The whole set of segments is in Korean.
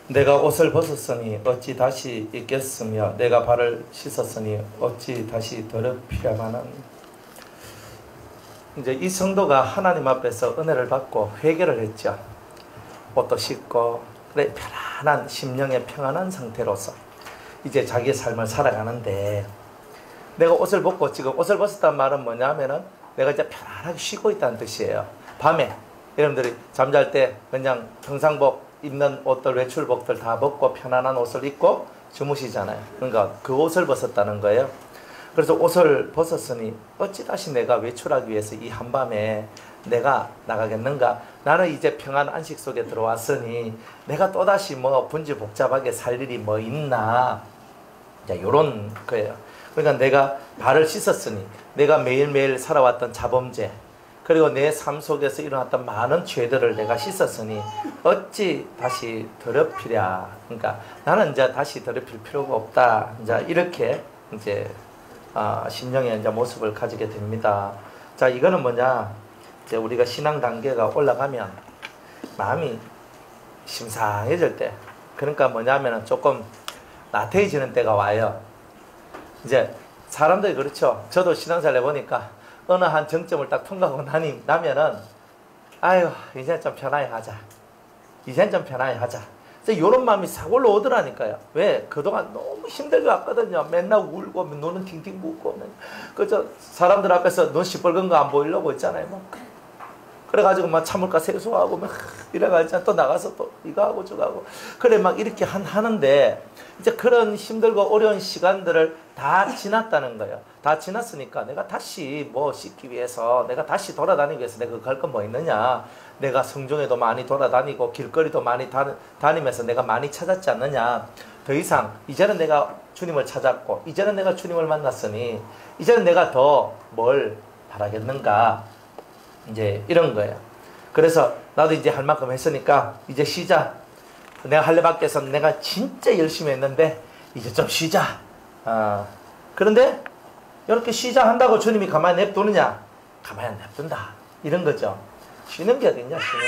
내가 옷을 벗었으니 어찌 다시 입겠으며 내가 발을 씻었으니 어찌 다시 더럽히랴마는. 이제 이 성도가 하나님 앞에서 은혜를 받고 회개를 했죠. 옷도 씻고 그래 편안한 심령의 평안한 상태로서 이제 자기의 삶을 살아가는데, 내가 옷을 벗고, 지금 옷을 벗었다는 말은 뭐냐면은 내가 이제 편안하게 쉬고 있다는 뜻이에요. 밤에 여러분들이 잠잘 때 그냥 평상복 입는 옷들, 외출복들 다 벗고 편안한 옷을 입고 주무시잖아요. 그러니까 그 옷을 벗었다는 거예요. 그래서 옷을 벗었으니 어찌 다시 내가 외출하기 위해서 이 한밤에 내가 나가겠는가? 나는 이제 평안 안식 속에 들어왔으니 내가 또다시 뭐 분주복잡하게 살 일이 뭐 있나? 자, 요런 거예요. 그러니까 내가 발을 씻었으니, 내가 매일매일 살아왔던 자범죄, 그리고 내 삶 속에서 일어났던 많은 죄들을 내가 씻었으니 어찌 다시 더럽히랴. 그러니까 나는 이제 다시 더럽힐 필요가 없다. 이제 이렇게 이제 심령의 이제 모습을 가지게 됩니다. 자, 이거는 뭐냐? 이제 우리가 신앙 단계가 올라가면 마음이 심상해질 때, 그러니까 뭐냐면은 조금 나태해지는 때가 와요. 이제 사람들이 그렇죠. 저도 신앙생활 해보니까 어느 한 정점을 딱 통과하고 나면은 아유 이제 좀 편하게 하자. 이젠 좀 편하게 하자. 이런 마음이 싹 올라오더라니까요. 왜? 그동안 너무 힘들게 왔거든요. 맨날 울고 눈은 팅팅 붓고 그저 사람들 앞에서 눈 시뻘건 거 안 보이려고 있잖아요. 막. 그래가지고 막 참을까 세수하고 막 이래가지고 또 나가서 또 이거 하고 저거 하고 그래 막 이렇게 하는데, 이제 그런 힘들고 어려운 시간들을 다 지났다는 거예요. 다 지났으니까 내가 다시 뭐 씻기 위해서, 내가 다시 돌아다니기 위해서 내가 갈 건 뭐 있느냐? 내가 성중에도 많이 돌아다니고 길거리도 많이 다니면서 내가 많이 찾았지 않느냐? 더 이상 이제는 내가 주님을 찾았고 이제는 내가 주님을 만났으니 이제는 내가 더 뭘 바라겠는가? 이제 이런 거예요. 그래서 나도 이제 할 만큼 했으니까 이제 쉬자. 내가 할 일밖에 해서 내가 진짜 열심히 했는데 이제 좀 쉬자. 그런데 이렇게 쉬자 한다고 주님이 가만히 냅두느냐? 가만히 안 냅둔다. 이런 거죠. 쉬는 게 어딨냐? 쉬는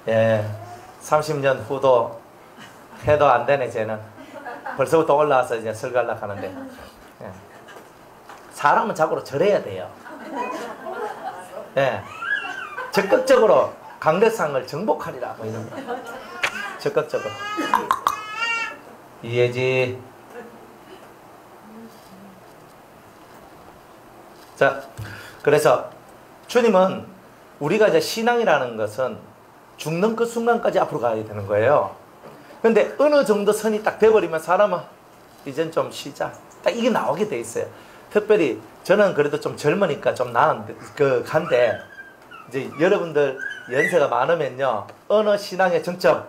게. 예, 30년 후도 해도 안 되네, 쟤는. 벌써부터 올라와서 이제 설교하려고 하는데. 예. 사람은 자고로 절해야 돼요. 예. 적극적으로 강대상을 정복하리라. 뭐 이런 거. 적극적으로. 이해지. 자, 그래서 주님은 우리가 이제 신앙이라는 것은 죽는 그 순간까지 앞으로 가야 되는 거예요. 근데 어느 정도 선이 딱 돼버리면 사람은 이젠 좀 쉬자. 딱 이게 나오게 돼 있어요. 특별히 저는 그래도 좀 젊으니까 좀 나은 간데, 이제 여러분들 연세가 많으면요, 어느 신앙의 정점,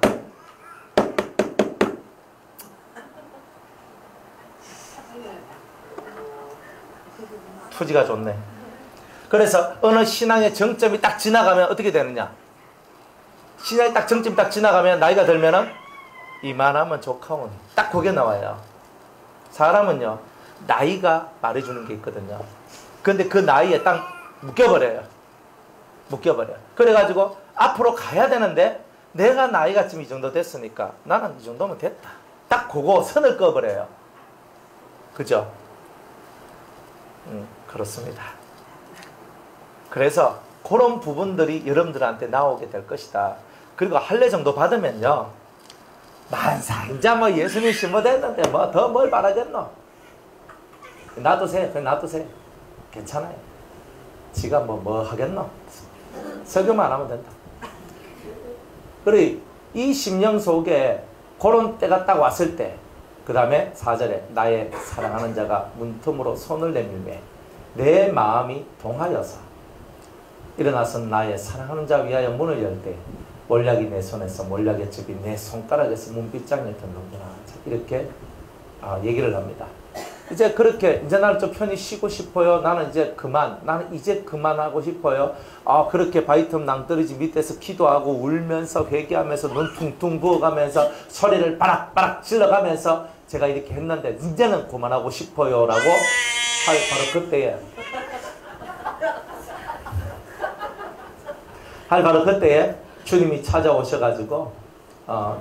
투지가 좋네. 그래서 어느 신앙의 정점이 딱 지나가면 어떻게 되느냐? 신앙이 딱 정점이 딱 지나가면 나이가 들면은 이만하면 좋카온. 딱 그게 나와요. 사람은요, 나이가 말해주는 게 있거든요. 근데 그 나이에 딱 묶여버려요. 묶여버려요. 그래가지고 앞으로 가야 되는데 내가 나이가 지금 이 정도 됐으니까 나는 이 정도면 됐다. 딱 그거 선을 꺼버려요. 그죠? 그렇습니다. 그래서 그런 부분들이 여러분들한테 나오게 될 것이다. 그리고 할례 정도 받으면요, 만사 이제 뭐 예수님 심어 됐는데 뭐 더 뭘 바라겠노? 놔두세요. 그냥 놔두세요. 괜찮아요. 지가 뭐 하겠노? 설교만 하면 된다. 그래, 이 심령 속에 그런 때가 딱 왔을 때, 그 다음에 4절에 나의 사랑하는 자가 문틈으로 손을 내밀매 내 마음이 동하여서 일어나서 나의 사랑하는 자 위하여 문을 열 때 몰약이 내 손에서 몰약의 즙이 내 손가락에서 문빗장을 듣는구나. 이렇게 얘기를 합니다. 이제 그렇게 이제 나는 좀 편히 쉬고 싶어요. 나는 이제 그만하고 싶어요. 그렇게 바위틈 낭떠러지 밑에서 기도하고 울면서 회개하면서 눈 퉁퉁 부어가면서 소리를 바락바락 질러가면서 제가 이렇게 했는데 이제는 그만하고 싶어요 라고 할 바로 그때에 바로 그때에 주님이 찾아오셔가지고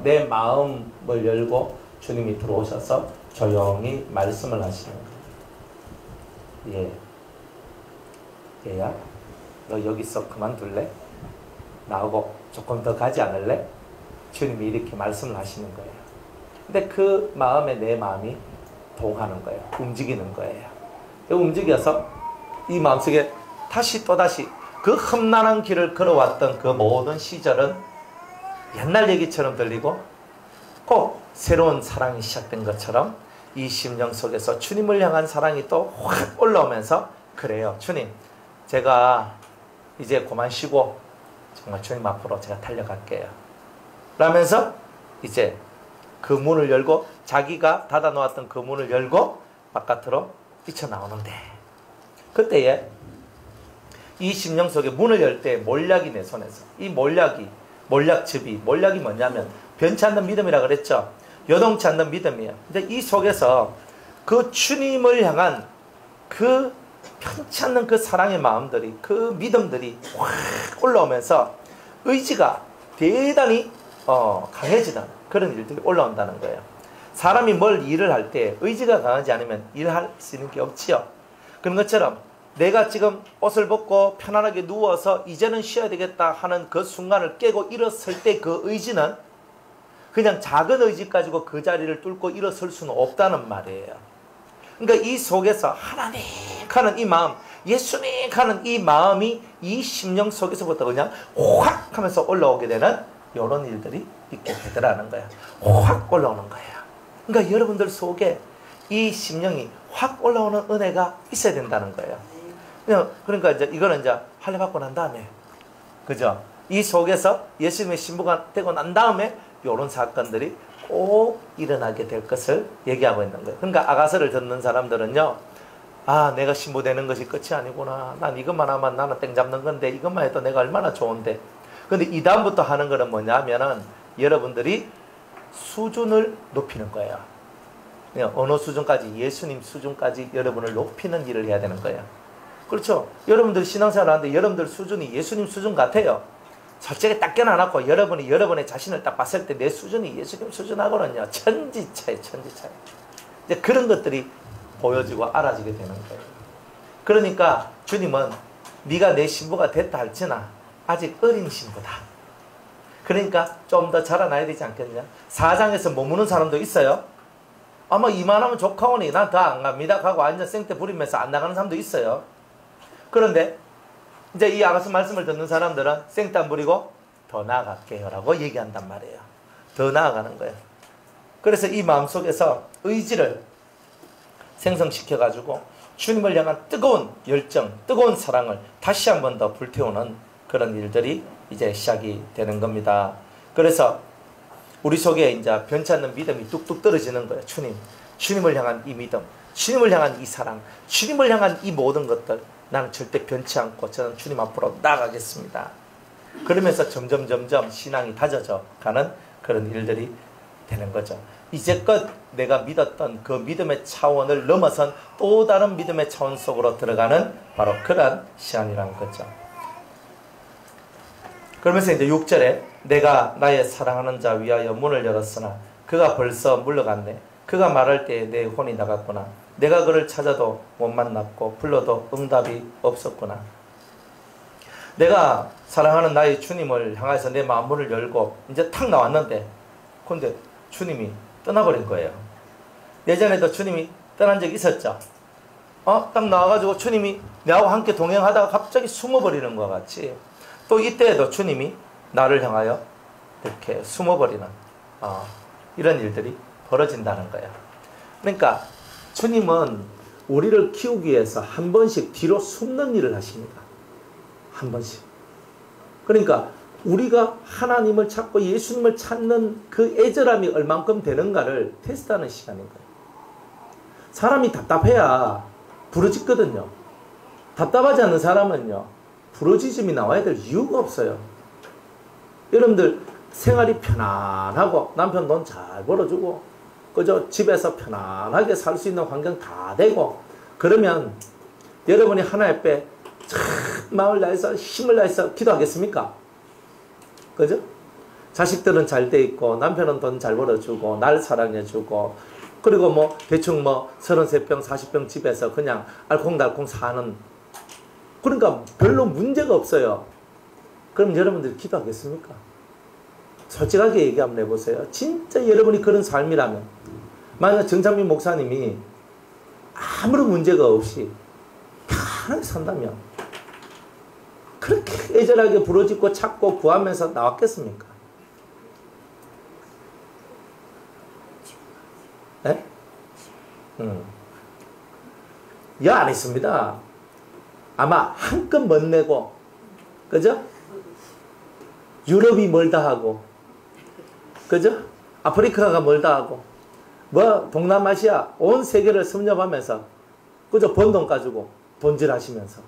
내 마음을 열고 주님이 들어오셔서 조용히 말씀을 하시는 거예요. 얘야, 너 여기서 그만둘래? 나하고 조금 더 가지 않을래? 주님이 이렇게 말씀을 하시는 거예요. 근데 그 마음에 내 마음이 동하는 거예요. 움직이는 거예요. 움직여서 이 마음속에 또다시 그 험난한 길을 걸어왔던 그 모든 시절은 옛날 얘기처럼 들리고 꼭 새로운 사랑이 시작된 것처럼 이 심령 속에서 주님을 향한 사랑이 또 확 올라오면서 그래요. 주님, 제가 이제 그만 쉬고 정말 주님 앞으로 제가 달려갈게요. 라면서 이제 그 문을 열고 자기가 닫아놓았던 그 문을 열고 바깥으로 뛰쳐나오는데 그때에 이 심령 속에 문을 열 때 몰약이 내 손에서 이 몰약즙이 뭐냐면 변치 않는 믿음이라 그랬죠. 요동치 않는 믿음이에요. 근데 이 속에서 그 주님을 향한 그 편치 않는 그 사랑의 마음들이 그 믿음들이 확 올라오면서 의지가 대단히 강해지는 그런 일들이 올라온다는 거예요. 사람이 뭘 일을 할 때 의지가 강하지 않으면 일할 수 있는 게 없지요. 그런 것처럼 내가 지금 옷을 벗고 편안하게 누워서 이제는 쉬어야 되겠다 하는 그 순간을 깨고 일어설 때 그 의지는 그냥 작은 의지 가지고 그 자리를 뚫고 일어설 수는 없다는 말이에요. 그러니까 이 속에서 하나님 하는 이 마음, 예수님 하는 이 마음이 이 심령 속에서부터 그냥 확 하면서 올라오게 되는 이런 일들이 있게 되더라는 거예요. 확 올라오는 거예요. 그러니까 여러분들 속에 이 심령이 확 올라오는 은혜가 있어야 된다는 거예요. 그러니까 이제 이거는 이제 할례 받고 난 다음에, 그죠? 이 속에서 예수님의 신부가 되고 난 다음에 이런 사건들이 꼭 일어나게 될 것을 얘기하고 있는 거예요. 그러니까 아가서를 듣는 사람들은요, 아, 내가 신부 되는 것이 끝이 아니구나. 난 이것만 하면 나는 땡 잡는 건데, 이것만 해도 내가 얼마나 좋은데. 근데 이 다음부터 하는 거는 뭐냐면은 여러분들이 수준을 높이는 거예요. 어느 수준까지? 예수님 수준까지 여러분을 높이는 일을 해야 되는 거예요. 그렇죠? 여러분들 신앙생활 하는데 여러분들 수준이 예수님 수준 같아요. 솔직히 딱 껴놔놓고 여러분이 여러분의 자신을 딱 봤을 때 내 수준이 예수님 수준하고는요, 천지차이. 이제 그런 것들이 보여지고 알아지게 되는 거예요. 그러니까 주님은 네가 내 신부가 됐다 할지나 아직 어린 신부다. 그러니까 좀 더 자라나야 되지 않겠냐? 사장에서 머무는 사람도 있어요. 아마 이만하면 조카오니 난 더 안 갑니다 하고 완전 생떼 부리면서 안 나가는 사람도 있어요. 그런데 이제 이 아가서 말씀을 듣는 사람들은 생떼 안 부리고 더 나아갈게요 라고 얘기한단 말이에요. 더 나아가는 거예요. 그래서 이 마음속에서 의지를 생성시켜가지고 주님을 향한 뜨거운 열정, 뜨거운 사랑을 다시 한 번 더 불태우는 그런 일들이 이제 시작이 되는 겁니다. 그래서 우리 속에 이제 변치 않는 믿음이 뚝뚝 떨어지는 거예요. 주님을 향한 이 믿음, 주님을 향한 이 사랑, 주님을 향한 이 모든 것들, 나는 절대 변치 않고 저는 주님 앞으로 나아가겠습니다. 그러면서 점점 신앙이 다져져 가는 그런 일들이 되는 거죠. 이제껏 내가 믿었던 그 믿음의 차원을 넘어선 또 다른 믿음의 차원 속으로 들어가는 바로 그런 시간이라는 거죠. 그러면서 이제 6절에 내가 나의 사랑하는 자 위하여 문을 열었으나 그가 벌써 물러갔네. 그가 말할 때에 내 혼이 나갔구나. 내가 그를 찾아도 못 만났고 불러도 응답이 없었구나. 내가 사랑하는 나의 주님을 향해서 내 마음문을 열고 이제 탁 나왔는데 근데 주님이 떠나버린 거예요. 예전에도 주님이 떠난 적이 있었죠. 딱 나와가지고 주님이 나하고 함께 동행하다가 갑자기 숨어버리는 것 같이 또 이때에도 주님이 나를 향하여 이렇게 숨어버리는 이런 일들이 벌어진다는 거예요. 그러니까 주님은 우리를 키우기 위해서 한 번씩 뒤로 숨는 일을 하십니다. 한 번씩. 그러니까 우리가 하나님을 찾고 예수님을 찾는 그 애절함이 얼만큼 되는가를 테스트하는 시간인 거예요. 사람이 답답해야 부러지거든요. 답답하지 않는 사람은요, 부러지심이 나와야 될 이유가 없어요. 여러분들 생활이 편안하고 남편 돈 잘 벌어주고 그저 집에서 편안하게 살 수 있는 환경 다 되고 그러면 여러분이 하나님 앞에 참 마음을 다해서 힘을 다해서 기도하겠습니까? 그죠? 자식들은 잘 돼 있고 남편은 돈 잘 벌어주고 날 사랑해주고 그리고 뭐 대충 뭐 33병 40병 집에서 그냥 알콩달콩 사는, 그러니까 별로 문제가 없어요. 그럼 여러분들이 기도하겠습니까? 솔직하게 얘기 한번 해보세요. 진짜 여러분이 그런 삶이라면, 만약 정창민 목사님이 아무런 문제가 없이 편하게 산다면 그렇게 애절하게 부르짖고 찾고 구하면서 나왔겠습니까? 네? 안 했습니다. 아마 한껏 멋내고, 그죠? 유럽이 멀다 하고, 그죠? 아프리카가 멀다 하고, 뭐 동남아시아 온 세계를 섭렵하면서, 그죠? 번 돈 가지고 돈질하시면서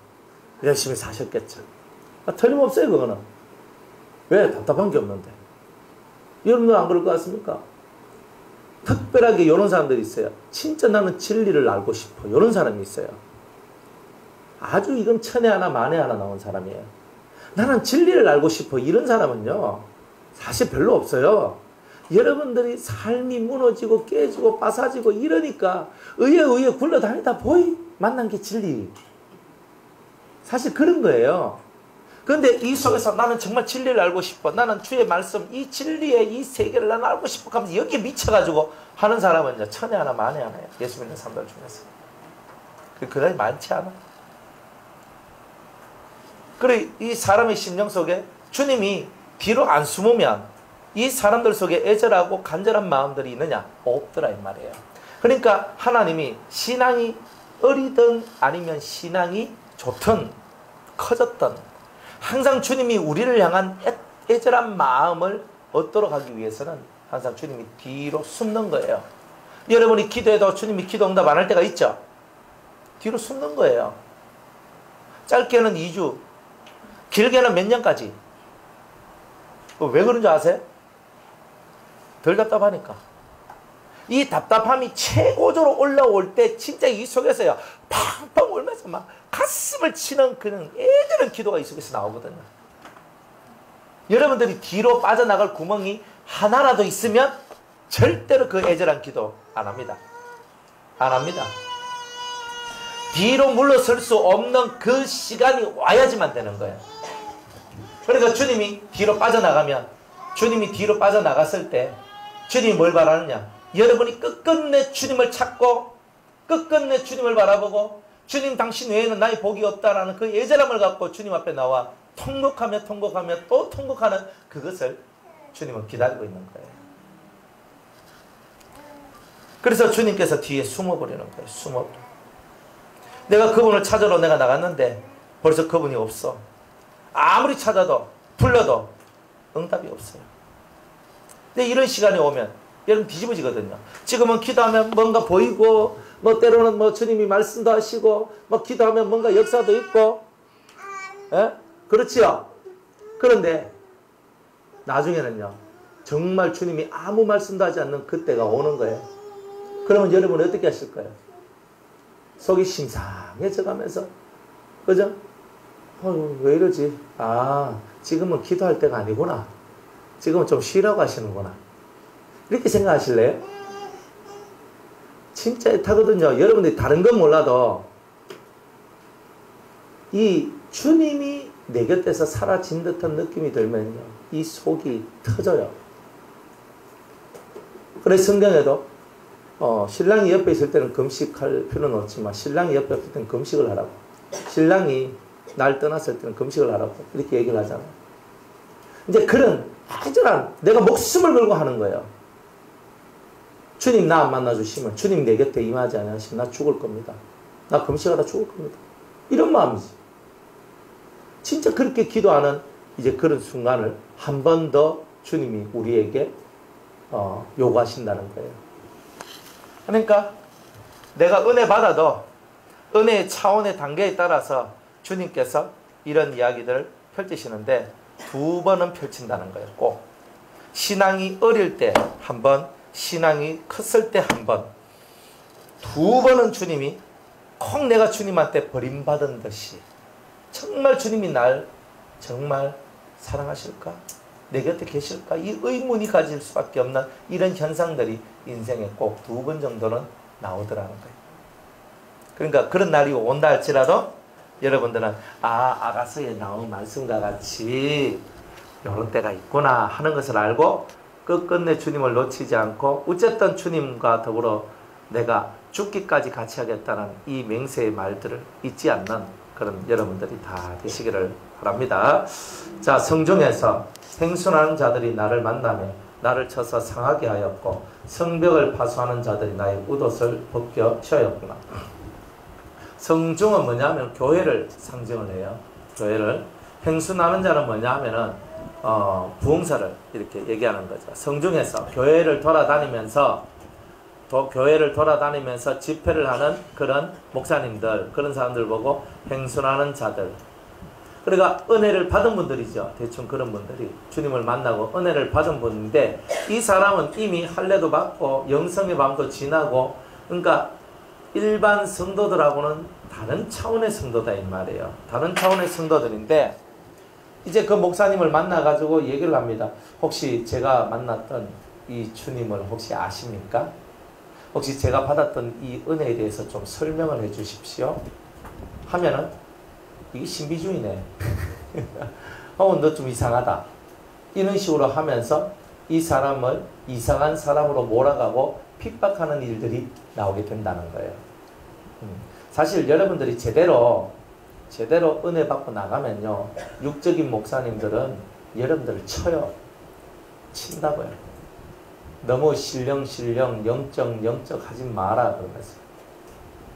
열심히 사셨겠죠. 틀림없어요, 그거는. 왜? 답답한 게 없는데. 여러분들 안 그럴 것 같습니까? 특별하게 이런 사람들이 있어요. 진짜 나는 진리를 알고 싶어. 이런 사람이 있어요. 아주 이건 천에 하나 만에 하나 나온 사람이에요. 나는 진리를 알고 싶어. 이런 사람은요, 사실 별로 없어요. 여러분들이 삶이 무너지고 깨지고 빠사지고 이러니까 의에 굴러다니다 보이 만난 게 진리. 사실 그런 거예요. 그런데 이 속에서 나는 정말 진리를 알고 싶어. 나는 주의 말씀, 이 진리의 이 세계를 나는 알고 싶어. 하면서 여기에 미쳐가지고 하는 사람은 이제 천에 하나 만에 하나예요. 예수 믿는 사람들 중에서. 그다지 많지 않아. 그래, 이 사람의 심령 속에 주님이 뒤로 안 숨으면 이 사람들 속에 애절하고 간절한 마음들이 있느냐? 없더라 이 말이에요. 그러니까 하나님이 신앙이 어리든 아니면 신앙이 좋든 커졌든 항상 주님이 우리를 향한 애절한 마음을 얻도록 하기 위해서는 항상 주님이 뒤로 숨는 거예요. 여러분이 기도해도 주님이 기도 응답 안 할 때가 있죠? 뒤로 숨는 거예요. 짧게는 2주, 길게는 몇 년까지. 왜 그런 줄 아세요? 덜 답답하니까. 이 답답함이 최고조로 올라올 때 진짜 이 속에서요, 팡팡 울면서 막 가슴을 치는 그런 애절한 기도가 이 속에서 나오거든요. 여러분들이 뒤로 빠져나갈 구멍이 하나라도 있으면 절대로 그 애절한 기도 안 합니다. 안 합니다. 뒤로 물러설 수 없는 그 시간이 와야지만 되는 거예요. 그러니까 주님이 뒤로 빠져나가면, 주님이 뒤로 빠져나갔을 때 주님이 뭘 바라느냐? 여러분이 끝끝내 주님을 찾고 끝끝내 주님을 바라보고 주님 당신 외에는 나의 복이 없다라는 그 애절함을 갖고 주님 앞에 나와 통곡하며 또 통곡하는 그것을 주님은 기다리고 있는 거예요. 그래서 주님께서 뒤에 숨어버리는 거예요. 숨어버려. 내가 그분을 찾으러 내가 나갔는데 벌써 그분이 없어. 아무리 찾아도 불러도 응답이 없어요. 근데 이런 시간이 오면 여러분 뒤집어지거든요. 지금은 기도하면 뭔가 보이고, 뭐 때로는 뭐 주님이 말씀도 하시고, 뭐 기도하면 뭔가 역사도 있고, 예? 그렇지요? 그런데 나중에는요, 정말 주님이 아무 말씀도 하지 않는 그때가 오는 거예요. 그러면 여러분은 어떻게 하실 거예요? 속이 심상해져 가면서, 그죠? 왜 이러지? 아, 지금은 기도할 때가 아니구나. 지금은 좀 쉬라고 하시는구나. 이렇게 생각하실래요? 진짜 애타거든요. 여러분들이 다른 건 몰라도 이 주님이 내 곁에서 사라진 듯한 느낌이 들면요, 이 속이 터져요. 그래서 성경에도 신랑이 옆에 있을 때는 금식할 필요는 없지만 신랑이 옆에 없을 때는 금식을 하라고, 신랑이 날 떠났을 때는 금식을 하라고 이렇게 얘기를 하잖아요. 이제 그런 애절한, 내가 목숨을 걸고 하는 거예요. 주님 나 안 만나주시면, 주님 내 곁에 임하지 않으시면 나 죽을 겁니다. 나 금식하다 죽을 겁니다. 이런 마음이지. 진짜 그렇게 기도하는 이제 그런 순간을 한 번 더 주님이 우리에게 요구하신다는 거예요. 그러니까 내가 은혜 받아도 은혜의 차원의 단계에 따라서 주님께서 이런 이야기들을 펼치시는데 2번은 펼친다는 거예요. 꼭. 신앙이 어릴 때 한 번, 신앙이 컸을 때 한 번, 2번은 주님이 꼭 내가 주님한테 버림받은 듯이 정말 주님이 날 정말 사랑하실까? 내 곁에 계실까? 이 의문이 가질 수밖에 없는 이런 현상들이 인생에 꼭 2번 정도는 나오더라는 거예요. 그러니까 그런 날이 온다 할지라도 여러분들은 아가서에 나온 말씀과 같이 이런 때가 있구나 하는 것을 알고 끝끝내 주님을 놓치지 않고 어쨌든 주님과 더불어 내가 죽기까지 같이 하겠다는 이 맹세의 말들을 잊지 않는 그런 여러분들이 다 되시기를 바랍니다. 자, 성중에서 행순하는 자들이 나를 만나며 나를 쳐서 상하게 하였고 성벽을 파수하는 자들이 나의 웃옷을 벗겨 치었구나. 성중은 뭐냐면 교회를 상징을 해요. 교회를. 행순하는 자는 뭐냐 하면은 부흥사를 이렇게 얘기하는 거죠. 성중에서 교회를 돌아다니면서 집회를 하는 그런 목사님들, 그런 사람들 보고 행순하는 자들. 그러니까 은혜를 받은 분들이죠. 대충 그런 분들이 주님을 만나고 은혜를 받은 분인데 이 사람은 이미 할례도 받고 영성의 밤도 지나고 그러니까 일반 성도들하고는 다른 차원의 성도다 이 말이에요. 다른 차원의 성도들인데 이제 그 목사님을 만나가지고 얘기를 합니다. 혹시 제가 만났던 이 주님을 혹시 아십니까? 혹시 제가 받았던 이 은혜에 대해서 좀 설명을 해 주십시오. 하면은 이게 신비주의네. 너 좀 이상하다. 이런 식으로 하면서 이 사람을 이상한 사람으로 몰아가고 핍박하는 일들이 나오게 된다는 거예요. 사실 여러분들이 제대로 은혜 받고 나가면요. 육적인 목사님들은 여러분들을 쳐요. 친다고요. 너무 신령 영적 하지 마라 그러면서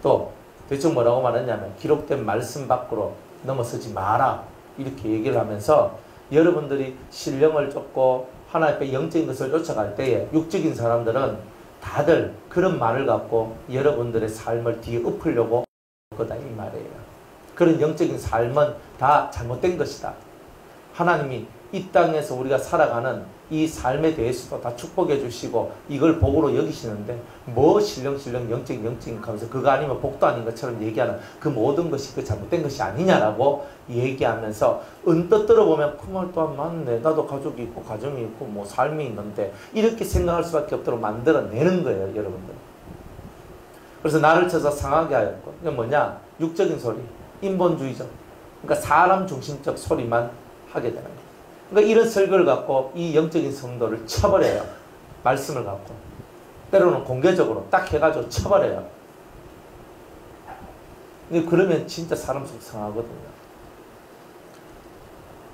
또 대충 뭐라고 말했냐면 기록된 말씀 밖으로 넘어서지 마라 이렇게 얘기를 하면서 여러분들이 신령을 쫓고 하나님 앞에 영적인 것을 쫓아갈 때에 육적인 사람들은 다들 그런 말을 갖고 여러분들의 삶을 뒤에 엎으려고 거다 이 말이에요. 그런 영적인 삶은 다 잘못된 것이다. 하나님이 이 땅에서 우리가 살아가는 이 삶에 대해서도 다 축복해 주시고 이걸 복으로 여기시는데 뭐 신령 영적인 하면서 그거 아니면 복도 아닌 것처럼 얘기하는 그 모든 것이 그 잘못된 것이 아니냐라고 얘기하면서 언뜻 들어보면 그 말 또한 맞네. 나도 가족이 있고 가정이 있고 뭐 삶이 있는데 이렇게 생각할 수밖에 없도록 만들어내는 거예요. 여러분들. 그래서 나를 쳐서 상하게 하였고 이건 뭐냐? 육적인 소리, 인본주의적 그러니까 사람 중심적 소리만 하게 되는 거예요. 그러니까 이런 설교를 갖고 이 영적인 성도를 쳐버려요. 말씀을 갖고. 때로는 공개적으로 딱 해가지고 쳐버려요. 그러면 진짜 사람 속 상하거든요.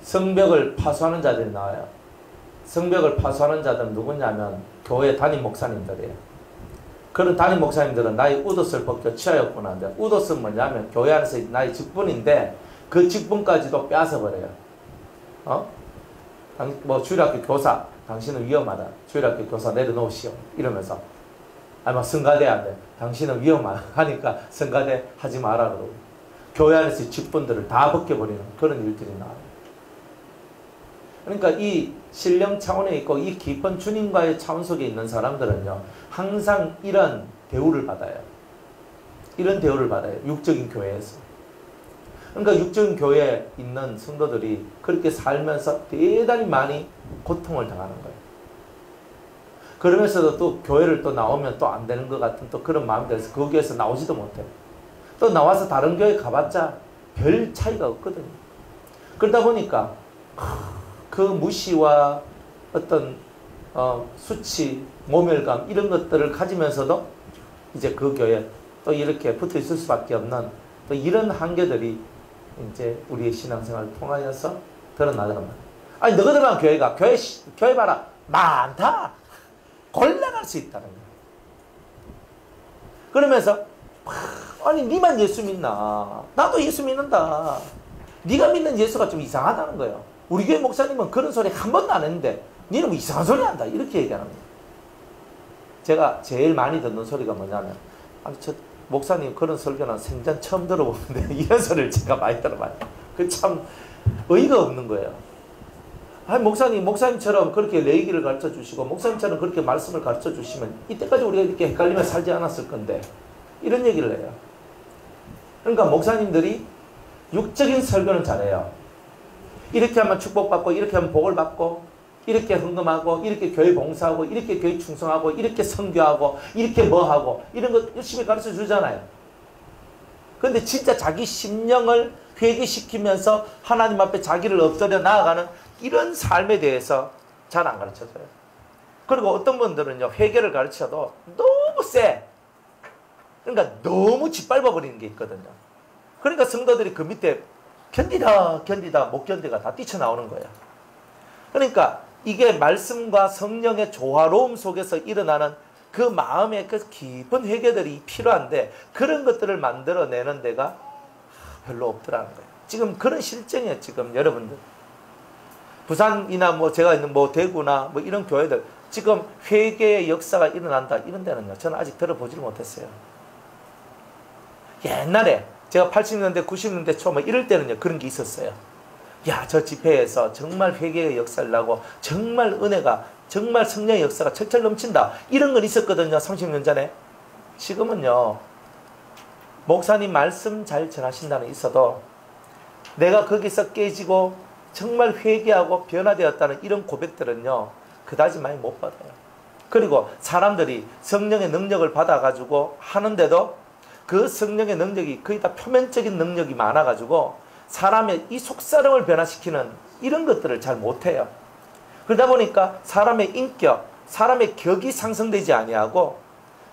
성벽을 파수하는 자들이 나와요. 성벽을 파수하는 자들은 누구냐면 교회 담임 목사님들이에요. 그런 담임 목사님들은 나의 웃옷을 벗겨 취하였구나. 웃옷은 뭐냐면 교회 안에서 나의 직분인데 그 직분까지도 뺏어버려요. 뭐 주일학교 교사 당신은 위험하다. 주일학교 교사 내려놓으시오. 이러면서 뭐 성가대야 돼. 당신은 위험하니까 성가대 하지 마라 그러고 교회 안에서 직분들을 다 벗겨버리는 그런 일들이 나와요. 그러니까 이 신령 차원에 있고 이 깊은 주님과의 차원 속에 있는 사람들은요 항상 이런 대우를 받아요. 이런 대우를 받아요. 육적인 교회에서. 그러니까 육적인 교회에 있는 성도들이 그렇게 살면서 대단히 많이 고통을 당하는 거예요. 그러면서도 또 교회를 또 나오면 또 안 되는 것 같은 또 그런 마음이 들어서 그 교회에서 나오지도 못해요. 또 나와서 다른 교회 가봤자 별 차이가 없거든요. 그러다 보니까 그 무시와 어떤 수치, 모멸감 이런 것들을 가지면서도 이제 그 교회에 또 이렇게 붙어 있을 수밖에 없는 또 이런 한계들이 이제 우리의 신앙생활을 통하여서 드러나더란 말이에요. 아니 너가 들어간 교회가 교회 봐라 많다. 골라갈 수 있다는 거예요. 그러면서 아니 니만 예수 믿나? 나도 예수 믿는다. 네가 믿는 예수가 좀 이상하다는 거예요. 우리 교회 목사님은 그런 소리 한 번도 안 했는데 니는 뭐 이상한 소리 한다. 이렇게 얘기하는 거예요. 제가 제일 많이 듣는 소리가 뭐냐면 아니 저 목사님 그런 설교는 생전 처음 들어보는데 이런 소리를 제가 많이 들어봐요. 그 참 의의가 없는 거예요. 아니 목사님처럼 그렇게礼儀를 가르쳐 주시고 목사님처럼 그렇게 말씀을 가르쳐 주시면 이때까지 우리가 이렇게 헷갈리며 살지 않았을 건데 이런 얘기를 해요. 그러니까 목사님들이 육적인 설교는 잘해요. 이렇게 하면 축복받고 이렇게 하면 복을 받고 이렇게 헌금하고, 이렇게 교회 봉사하고, 이렇게 교회 충성하고, 이렇게 선교하고, 이렇게 뭐하고, 이런 거 열심히 가르쳐 주잖아요. 근데 진짜 자기 심령을 회개시키면서 하나님 앞에 자기를 엎드려 나아가는 이런 삶에 대해서 잘 안 가르쳐줘요. 그리고 어떤 분들은요, 회개를 가르쳐도 너무 세. 그러니까 너무 짓밟아 버리는 게 있거든요. 그러니까 성도들이 그 밑에 견디다 못 견디가 다 뛰쳐나오는 거예요. 그러니까 이게 말씀과 성령의 조화로움 속에서 일어나는 그 마음의 그 깊은 회개들이 필요한데, 그런 것들을 만들어내는 데가 별로 없더라는 거예요. 지금 그런 실정이에요. 지금 여러분들 부산이나 뭐 제가 있는 뭐 대구나 뭐 이런 교회들, 지금 회개의 역사가 일어난다 이런 데는요, 저는 아직 들어보지를 못했어요. 옛날에 제가 80년대 90년대 초 뭐 이럴 때는요, 그런 게 있었어요. 야, 저 집회에서 정말 회개의 역사를 나고 정말 은혜가, 정말 성령의 역사가 철철 넘친다, 이런 건 있었거든요. 30년 전에. 지금은요, 목사님 말씀 잘 전하신다는 있어도 내가 거기서 깨지고 정말 회개하고 변화되었다는 이런 고백들은요, 그다지 많이 못 받아요. 그리고 사람들이 성령의 능력을 받아가지고 하는데도 그 성령의 능력이 거의 다 표면적인 능력이 많아가지고 사람의 이 속사람을 변화시키는 이런 것들을 잘 못해요. 그러다 보니까 사람의 인격, 사람의 격이 상승되지 아니하고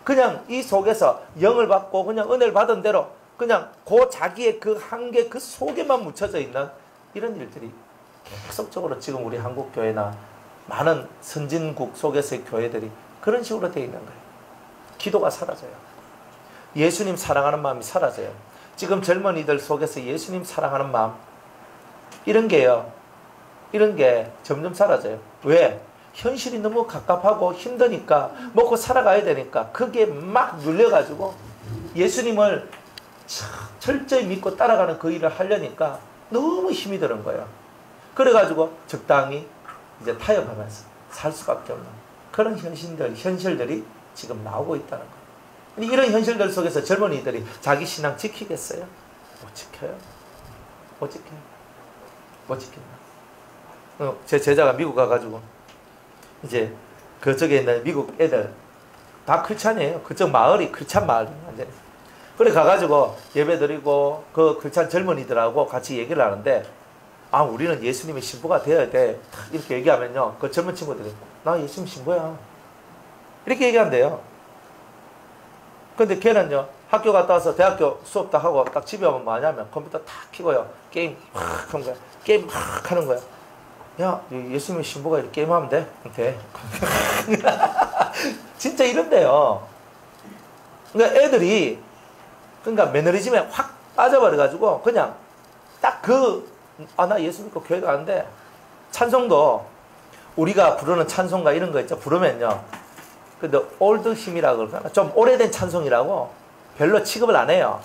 그냥 이 속에서 영을 받고 그냥 은혜를 받은 대로 그냥 그 자기의 그 한계 그 속에만 묻혀져 있는 이런 일들이 계속적으로 지금 우리 한국 교회나 많은 선진국 속에서의 교회들이 그런 식으로 되어 있는 거예요. 기도가 사라져요. 예수님 사랑하는 마음이 사라져요. 지금 젊은이들 속에서 예수님 사랑하는 마음, 이런 게요, 이런 게 점점 사라져요. 왜? 현실이 너무 갑갑하고 힘드니까, 먹고 살아가야 되니까 그게 막 눌려가지고 예수님을 철저히 믿고 따라가는 그 일을 하려니까 너무 힘이 드는 거예요. 그래가지고 적당히 이제 타협하면서 살 수밖에 없는 그런 현실들이 지금 나오고 있다는 거예요. 이런 현실들 속에서 젊은이들이 자기 신앙 지키겠어요? 못 지켜요. 못 지켜요. 못 지킨다. 제 제자가 미국 가가지고 이제 그쪽에 있는 미국 애들 다 크리스찬이에요. 그쪽 마을이 크리스찬 마을이에요. 완전히. 그래 가가지고 예배 드리고 그 크리스찬 젊은이들하고 같이 얘기를 하는데, 아, 우리는 예수님의 신부가 되어야 돼, 이렇게 얘기하면요, 그 젊은 친구들이 나 예수님 신부야 이렇게 얘기한대요. 근데 걔는요, 학교 갔다 와서 대학교 수업 다 하고 딱 집에 오면 뭐 하냐면 컴퓨터 탁 켜고요, 게임 막 하는 거야. 게임 막 하는 거야. 야, 예수님의 신부가 이렇게 게임하면 돼? 돼. 진짜 이런데요. 그러니까 애들이, 그러니까 매너리즘에 확 빠져버려가지고 그냥 딱 나 예수 믿고 교회 가는데 찬송도 우리가 부르는 찬송가 이런 거 있죠. 부르면요, 근데 올드 힘이라고 그럴까나, 좀 오래된 찬송이라고 별로 취급을 안 해요.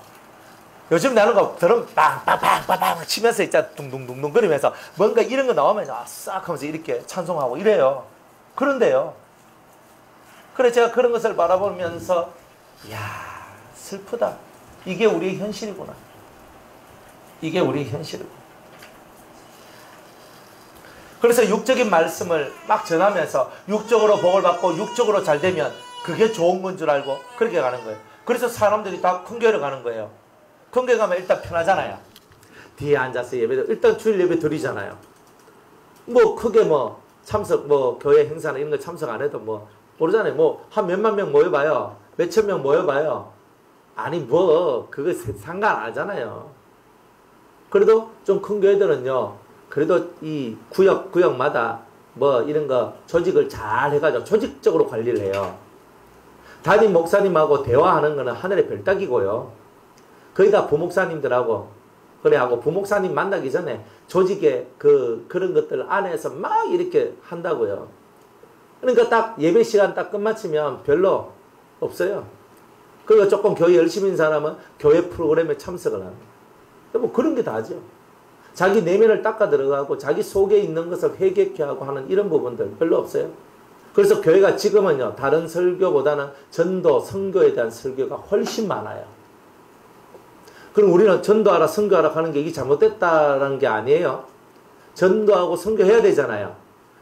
요즘 나는 거 들으면 빵빵빵빵 치면서 있잖아, 둥둥둥둥 거리면서 뭔가 이런 거 나오면 싹 하면서 이렇게 찬송하고 이래요. 그런데요, 그래 제가 그런 것을 바라보면서, 이야, 슬프다. 이게 우리의 현실이구나. 이게 우리의 현실이구나. 그래서 육적인 말씀을 막 전하면서 육적으로 복을 받고 육적으로 잘 되면 그게 좋은 건 줄 알고 그렇게 가는 거예요. 그래서 사람들이 다 큰 교회로 가는 거예요. 큰 교회 가면 일단 편하잖아요. 뒤에 앉아서 예배, 일단 주일 예배 드리잖아요. 뭐 크게 뭐 참석, 뭐 교회 행사나 이런 거 참석 안 해도 뭐 모르잖아요. 뭐 한 몇만 명 모여봐요. 몇천 명 모여봐요. 아니 뭐 그거 상관 안 하잖아요. 그래도 좀 큰 교회들은요, 그래도 이 구역마다 뭐 이런 거 조직을 잘 해가지고 조직적으로 관리를 해요. 담임 목사님하고 대화하는 거는 하늘의 별 따기고요. 거의 다 부목사님들하고 그래 하고, 부목사님 만나기 전에 조직의 그런 것들 안에서 막 이렇게 한다고요. 그러니까 딱 예배 시간 딱 끝마치면 별로 없어요. 그리고 조금 교회 열심히 있는 사람은 교회 프로그램에 참석을 합니다. 뭐 그런 게 다죠. 자기 내면을 닦아 들어가고 자기 속에 있는 것을 회개케 하고 하는 이런 부분들 별로 없어요. 그래서 교회가 지금은요, 다른 설교보다는 전도, 선교에 대한 설교가 훨씬 많아요. 그럼 우리는 전도하라, 선교하라 하는 게 이게 잘못됐다는 게 아니에요. 전도하고 선교해야 되잖아요.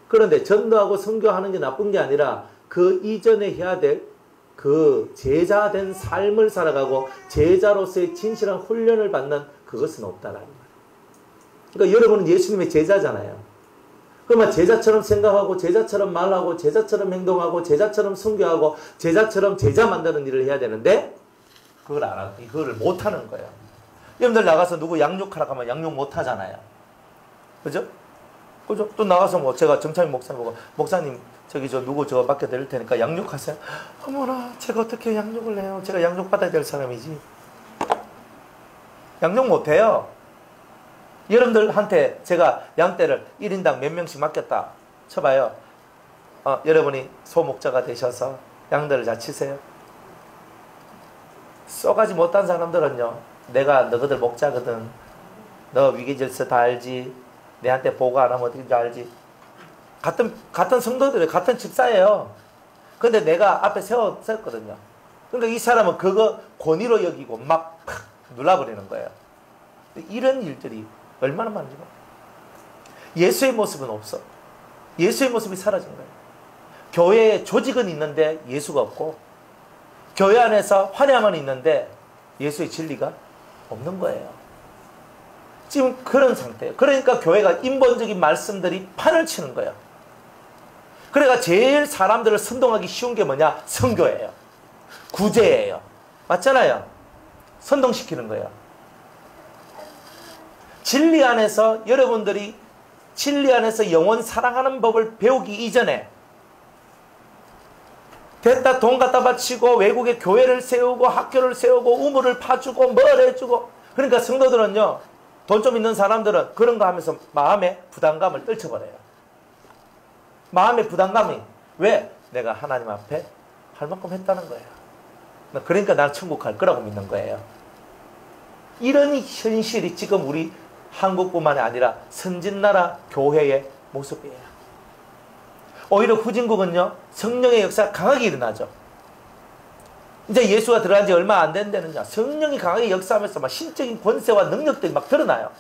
그런데 전도하고 선교하는 게 나쁜 게 아니라 그 이전에 해야 될 그 제자된 삶을 살아가고 제자로서의 진실한 훈련을 받는 그것은 없다라는 거예요. 그러니까 여러분은 예수님의 제자잖아요. 그러면 제자처럼 생각하고 제자처럼 말하고 제자처럼 행동하고 제자처럼 선교하고 제자처럼 제자 만드는 일을 해야 되는데 그걸 안 하고 그걸 못 하는 거예요. 여러분들 나가서 누구 양육하라고 하면 양육 못 하잖아요. 그죠? 그죠? 또 나가서 뭐 제가 정창민 목사님 보고 목사님 저기 저 누구 저 맡겨드릴 테니까 양육하세요. 어머나 제가 어떻게 양육을 해요? 제가 양육 받아야 될 사람이지. 양육 못 해요. 여러분들한테 제가 양떼를 1인당 몇 명씩 맡겼다 쳐봐요. 여러분이 소목자가 되셔서 양들을 잘 치세요. 쏘가지 못한 사람들은요. 내가 너희들 목자거든. 너 위기질서 다 알지. 내한테 보고 안 하면 어떻게 알지. 같은 성도들이에요. 같은 집사예요. 근데 내가 앞에 세웠거든요. 그러니까 이 사람은 그거 권위로 여기고 막 눌러버리는 거예요. 이런 일들이 얼마나 많은지 봐. 예수의 모습은 없어. 예수의 모습이 사라진 거예요. 교회에 조직은 있는데 예수가 없고 교회 안에서 환영은 있는데 예수의 진리가 없는 거예요. 지금 그런 상태예요. 그러니까 교회가 인본적인 말씀들이 판을 치는 거예요. 그러니까 제일 사람들을 선동하기 쉬운 게 뭐냐? 선교예요. 구제예요. 맞잖아요. 선동시키는 거예요. 진리 안에서 여러분들이 진리 안에서 영원 사랑하는 법을 배우기 이전에 됐다 돈 갖다 바치고 외국에 교회를 세우고 학교를 세우고 우물을 파주고 뭘 해주고 그러니까 성도들은요 돈 좀 있는 사람들은 그런 거 하면서 마음에 부담감을 떨쳐버려요. 마음의 부담감이 왜? 내가 하나님 앞에 할 만큼 했다는 거예요. 그러니까 난 천국 갈 거라고 믿는 거예요. 이런 현실이 지금 우리 한국뿐만이 아니라 선진나라 교회의 모습이에요. 오히려 후진국은요 성령의 역사가 강하게 일어나죠. 이제 예수가 들어간 지 얼마 안 된 데는요 성령이 강하게 역사하면서 막 신적인 권세와 능력들이 막 드러나요.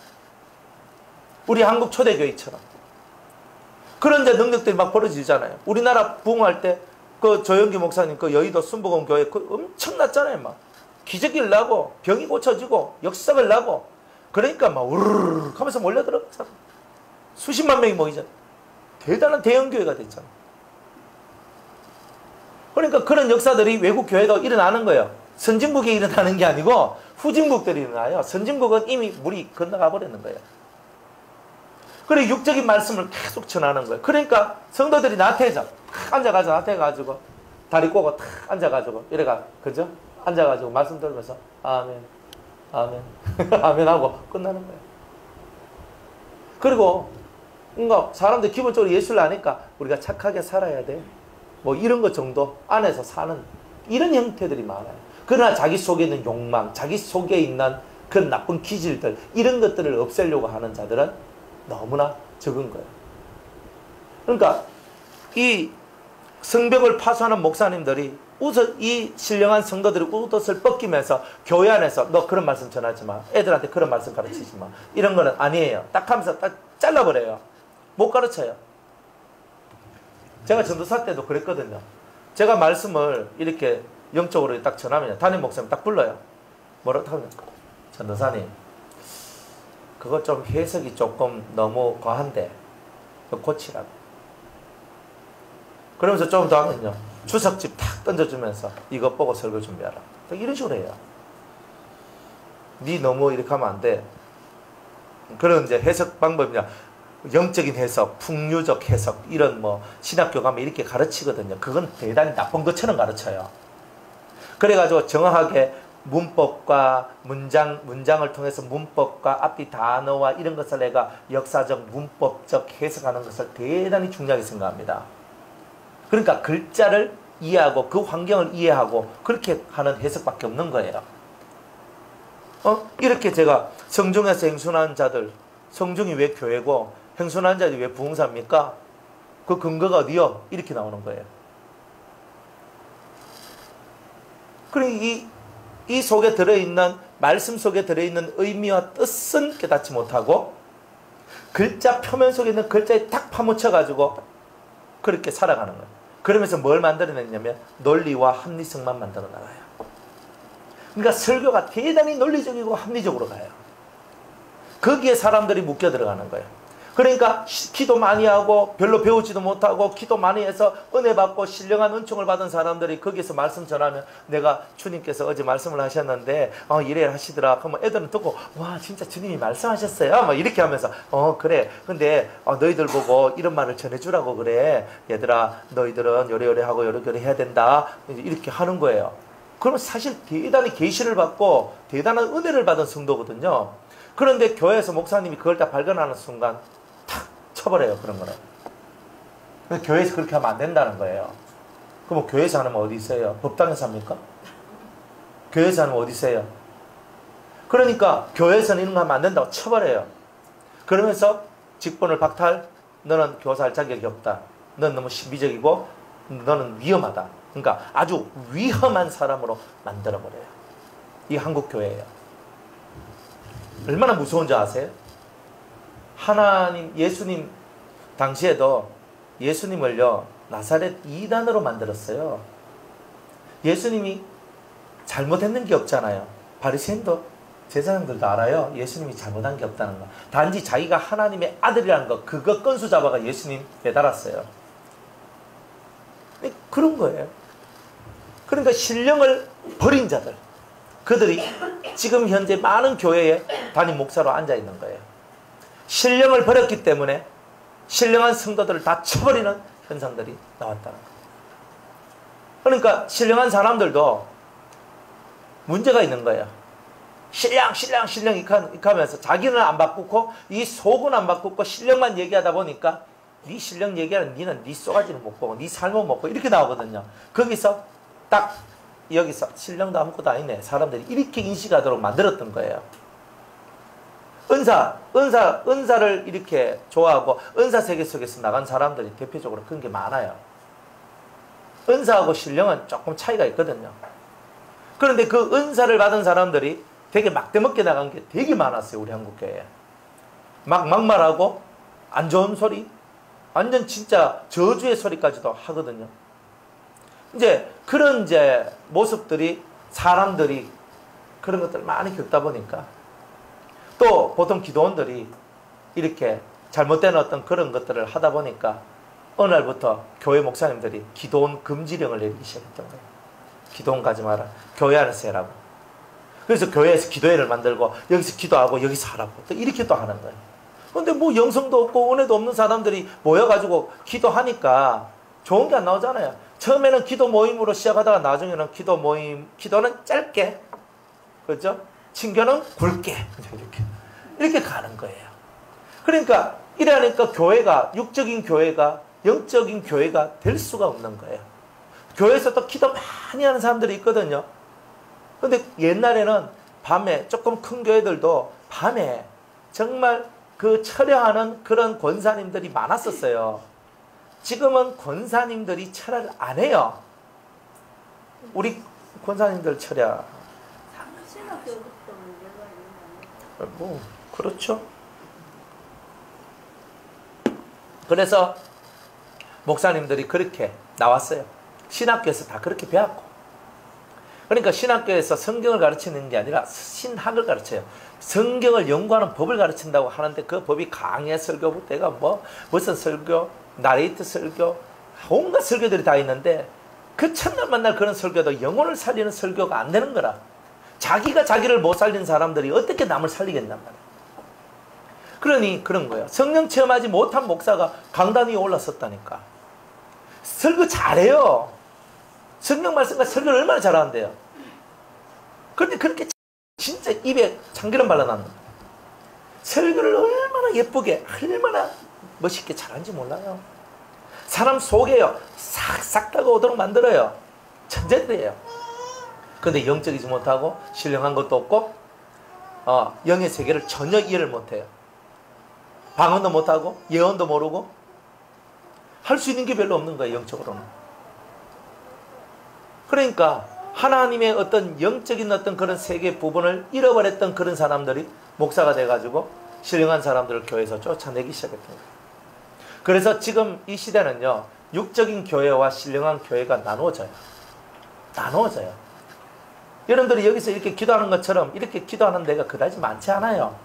우리 한국 초대교회처럼 그런 데 능력들이 막 벌어지잖아요. 우리나라 부흥할 때 그 조영기 목사님 그 여의도 순복음 교회 그 엄청났잖아요. 막 기적이 나고 병이 고쳐지고 역사가 나고 그러니까 막 우르르 하면서 몰려들어가서 수십만 명이 모이잖아요. 대단한 대형교회가 됐잖아요. 그러니까 그런 역사들이 외국 교회도 일어나는 거예요. 선진국에 일어나는 게 아니고 후진국들이 일어나요. 선진국은 이미 물이 건너가 버리는 거예요. 그래 육적인 말씀을 계속 전하는 거예요. 그러니까 성도들이 나태해져. 앉아가지고 나태해가지고 다리 꼬고 탁 앉아가지고 이래가 그죠? 앉아가지고 말씀 들으면서 아멘 아멘 아멘 하고 끝나는 거예요. 그리고 뭔가 사람들 기본적으로 예수를 아니까 우리가 착하게 살아야 돼. 뭐 이런 것 정도 안에서 사는 이런 형태들이 많아요. 그러나 자기 속에 있는 욕망, 자기 속에 있는 그런 나쁜 기질들 이런 것들을 없애려고 하는 자들은 너무나 적은 거예요. 그러니까 이 성벽을 파수하는 목사님들이 이 신령한 성도들이 웃옷을 벗기면서 교회 안에서 너 그런 말씀 전하지 마. 애들한테 그런 말씀 가르치지 마. 이런 거는 아니에요. 딱 하면서 딱 잘라버려요. 못 가르쳐요. 제가 전도사 때도 그랬거든요. 제가 말씀을 이렇게 영적으로 딱 전하면 담임 목사님 딱 불러요. 뭐라고 하면 전도사님 그거 좀 해석이 조금 너무 과한데 그거 고치라고. 그러면서 좀 더 하면요. 주석집 탁 던져주면서 이것 보고 설교 준비하라. 이런 식으로 해요. 니 너무 이렇게 하면 안 돼. 그런 이제 해석 방법이냐. 영적인 해석, 풍류적 해석 이런 뭐 신학교 가면 이렇게 가르치거든요. 그건 대단히 나쁜 것처럼 가르쳐요. 그래가지고 정확하게 문법과 문장을 통해서 문법과 앞뒤 단어와 이런 것을 내가 역사적 문법적 해석하는 것을 대단히 중요하게 생각합니다. 그러니까 글자를 이해하고 그 환경을 이해하고 그렇게 하는 해석밖에 없는 거예요. 이렇게 제가 성중에서 행순하는 자들, 성중이 왜 교회고 행순하는 자들이 왜 부흥사입니까? 그 근거가 어디요? 이렇게 나오는 거예요. 그러니 이 속에 들어있는 말씀 속에 들어있는 의미와 뜻은 깨닫지 못하고 글자 표면 속에 있는 글자에 딱 파묻혀가지고 그렇게 살아가는 거예요. 그러면서 뭘 만들어냈냐면 논리와 합리성만 만들어 나가요. 그러니까 설교가 대단히 논리적이고 합리적으로 가요. 거기에 사람들이 묶여 들어가는 거예요. 그러니까 기도 많이 하고 별로 배우지도 못하고 기도 많이 해서 은혜 받고 신령한 은총을 받은 사람들이 거기서 말씀 전하면, 내가 주님께서 어제 말씀을 하셨는데 이래 하시더라. 그러면 애들은 듣고, 와 진짜 주님이 말씀하셨어요? 막 이렇게 하면서 그래. 근데 너희들 보고 이런 말을 전해주라고 그래. 얘들아 너희들은 요래요래 하고 요래요래 해야 된다. 이렇게 하는 거예요. 그러면 사실 대단히 계시를 받고 대단한 은혜를 받은 성도거든요. 그런데 교회에서 목사님이 그걸 다 발견하는 순간 탁 쳐버려요. 그런 거는. 교회에서 그렇게 하면 안 된다는 거예요. 그럼 교회에서 하면 어디 있어요? 법당에서 합니까? 교회에서 하면 어디 있어요? 그러니까 교회에서는 이런 거 하면 안 된다고 쳐버려요. 그러면서 직분을 박탈, 너는 교사할 자격이 없다. 넌 너무 신비적이고 너는 위험하다. 그러니까 아주 위험한 사람으로 만들어버려요. 이 한국 교회예요. 얼마나 무서운지 아세요? 하나님, 예수님 당시에도 예수님을요 나사렛 이단으로 만들었어요. 예수님이 잘못했는 게 없잖아요. 바리새인도 제사장들도 알아요. 예수님이 잘못한 게 없다는 거. 단지 자기가 하나님의 아들이라는 거, 그거 건수 잡아가 예수님 매달았어요. 그런 거예요. 그러니까 신령을 버린 자들, 그들이 지금 현재 많은 교회에 담임 목사로 앉아 있는 거예요. 신령을 버렸기 때문에 신령한 성도들을 다 쳐버리는 현상들이 나왔다는 거예요. 그러니까 신령한 사람들도 문제가 있는 거예요. 신령 이렇게 하면서 자기는 안 바꾸고 이 속은 안 바꾸고 신령만 얘기하다 보니까 네 신령 얘기하는 니는 네 쏘가지를 못 보고 네 삶은 못 보고 이렇게 나오거든요. 거기서 딱 여기서 신령도 아무것도 아니네, 사람들이 이렇게 인식하도록 만들었던 거예요. 은사를 이렇게 좋아하고 은사 세계 속에서 나간 사람들이 대표적으로 그런 게 많아요. 은사하고 신령은 조금 차이가 있거든요. 그런데 그 은사를 받은 사람들이 되게 막대먹게 나간 게 되게 많았어요. 우리 한국교회에. 막말하고 안 좋은 소리, 완전 진짜 저주의 소리까지도 하거든요. 이제 그런 모습들이, 사람들이 그런 것들을 많이 겪다 보니까, 또 보통 기도원들이 이렇게 잘못된 어떤 그런 것들을 하다 보니까 어느 날부터 교회 목사님들이 기도원 금지령을 내리기 시작했던 거예요. 기도원 가지 마라, 교회 안에서 해라고. 그래서 교회에서 기도회를 만들고 여기서 기도하고 여기서 하라고 또 이렇게 또 하는 거예요. 근데 뭐 영성도 없고 은혜도 없는 사람들이 모여가지고 기도하니까 좋은 게 안 나오잖아요. 처음에는 기도 모임으로 시작하다가 나중에는 기도는 짧게, 그렇죠? 친교는 굵게 이렇게 가는 거예요. 그러니까 이러니까 교회가, 육적인 교회가 영적인 교회가 될 수가 없는 거예요. 교회에서 또 기도 많이 하는 사람들이 있거든요. 근데 옛날에는 밤에, 조금 큰 교회들도 밤에 정말 그 철야하는 그런 권사님들이 많았었어요. 지금은 권사님들이 철야를 안 해요. 우리 권사님들 철야. 뭐 그렇죠. 그래서 목사님들이 그렇게 나왔어요. 신학교에서 다 그렇게 배웠고. 그러니까 신학교에서 성경을 가르치는 게 아니라 신학을 가르쳐요. 성경을 연구하는 법을 가르친다고 하는데 그 법이 강해 설교부터 해가 무슨 설교, 나레이트 설교, 온갖 설교들이 다 있는데 그 첫날 만날 그런 설교도 영혼을 살리는 설교가 안 되는 거라. 자기가 자기를 못 살린 사람들이 어떻게 남을 살리겠단 말이야. 그러니 그런 거예요. 성령 체험하지 못한 목사가 강단 위에 올랐었다니까. 설교 잘해요. 성령 말씀과 설교를 얼마나 잘하는데요. 그런데 그렇게 진짜 입에 참기름 발라놨는 거예요. 설교를 얼마나 예쁘게, 얼마나 멋있게 잘하는지 몰라요. 사람 속에요 싹싹 다가 오도록 만들어요. 천재들이에요. 그런데 영적이지 못하고 신령한 것도 없고 영의 세계를 전혀 이해를 못해요. 방언도 못하고 예언도 모르고 할 수 있는 게 별로 없는 거예요. 영적으로는. 그러니까 하나님의 어떤 영적인 어떤 그런 세계 부분을 잃어버렸던 그런 사람들이 목사가 돼가지고 신령한 사람들을 교회에서 쫓아내기 시작했던 거예요. 그래서 지금 이 시대는요, 육적인 교회와 신령한 교회가 나누어져요. 나누어져요. 여러분들이 여기서 이렇게 기도하는 것처럼 이렇게 기도하는 데가 그다지 많지 않아요.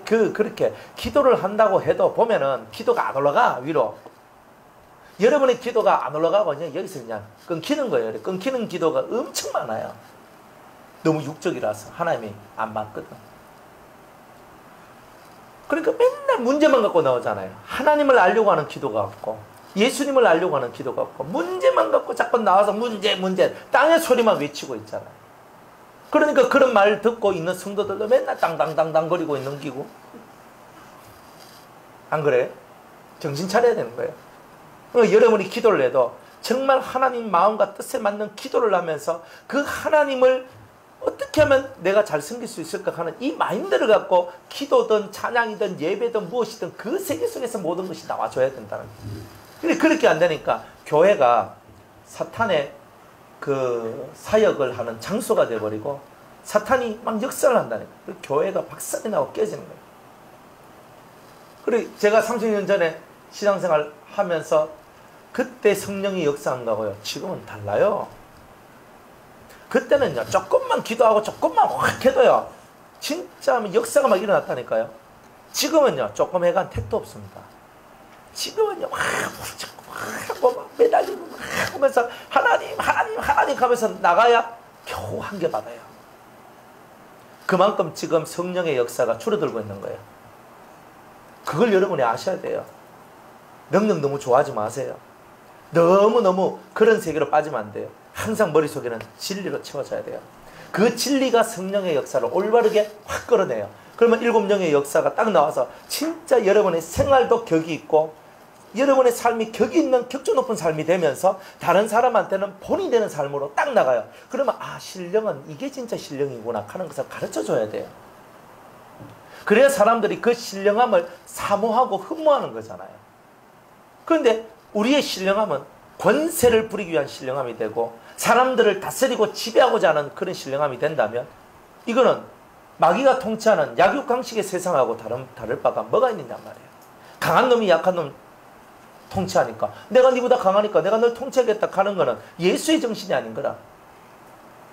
그렇게 기도를 한다고 해도 보면은 기도가 안 올라가, 위로. 여러분의 기도가 안 올라가고 그냥 여기서 그냥 끊기는 거예요. 끊기는 기도가 엄청 많아요. 너무 육적이라서 하나님이 안 맞거든. 그러니까 맨날 문제만 갖고 나오잖아요. 하나님을 알려고 하는 기도가 없고 예수님을 알려고 하는 기도가 없고 문제만 갖고 자꾸 나와서 문제 땅의 소리만 외치고 있잖아요. 그러니까 그런 말 듣고 있는 성도들도 맨날 땅땅땅땅 거리고 있는 기고. 안 그래요? 정신 차려야 되는 거예요. 그러니까 여러분이 기도를 해도 정말 하나님 마음과 뜻에 맞는 기도를 하면서 그 하나님을 어떻게 하면 내가 잘 섬길 수 있을까 하는 이 마인드를 갖고 기도든 찬양이든 예배든 무엇이든 그 세계 속에서 모든 것이 나와줘야 된다는 거예요. 근데 그렇게 안 되니까 교회가 사탄의 그 사역을 하는 장소가 돼버리고 사탄이 막 역사를 한다니까. 교회가 박살이 나고 깨지는 거예요. 그리고 제가 30년 전에 신앙생활 하면서 그때 성령이 역사한 거고요. 지금은 달라요. 그때는요, 조금만 기도하고 조금만 확 해도요, 진짜 역사가 막 일어났다니까요. 지금은요, 조금 해간 택도 없습니다. 지금은요, 막 매달리고 막 하면서 하나님 하면서 나가야 겨우 한 개 받아요. 그만큼 지금 성령의 역사가 줄어들고 있는 거예요. 그걸 여러분이 아셔야 돼요. 능력 너무 좋아하지 마세요. 너무너무 그런 세계로 빠지면 안 돼요. 항상 머릿속에는 진리로 채워져야 돼요. 그 진리가 성령의 역사를 올바르게 확 끌어내요. 그러면 일곱 영의 역사가 딱 나와서 진짜 여러분의 생활도 격이 있고 여러분의 삶이 격이 있는 격조 높은 삶이 되면서 다른 사람한테는 본이 되는 삶으로 딱 나가요. 그러면 아, 신령은 이게 진짜 신령이구나 하는 것을 가르쳐줘야 돼요. 그래야 사람들이 그 신령함을 사모하고 흠모하는 거잖아요. 그런데 우리의 신령함은 권세를 부리기 위한 신령함이 되고 사람들을 다스리고 지배하고자 하는 그런 신령함이 된다면 이거는 마귀가 통치하는 약육강식의 세상하고 다를 바가 뭐가 있느냐 말이에요. 강한 놈이 약한 놈 통치하니까 내가 니보다 강하니까 내가 널 통치하겠다 하는 거는 예수의 정신이 아닌 거라.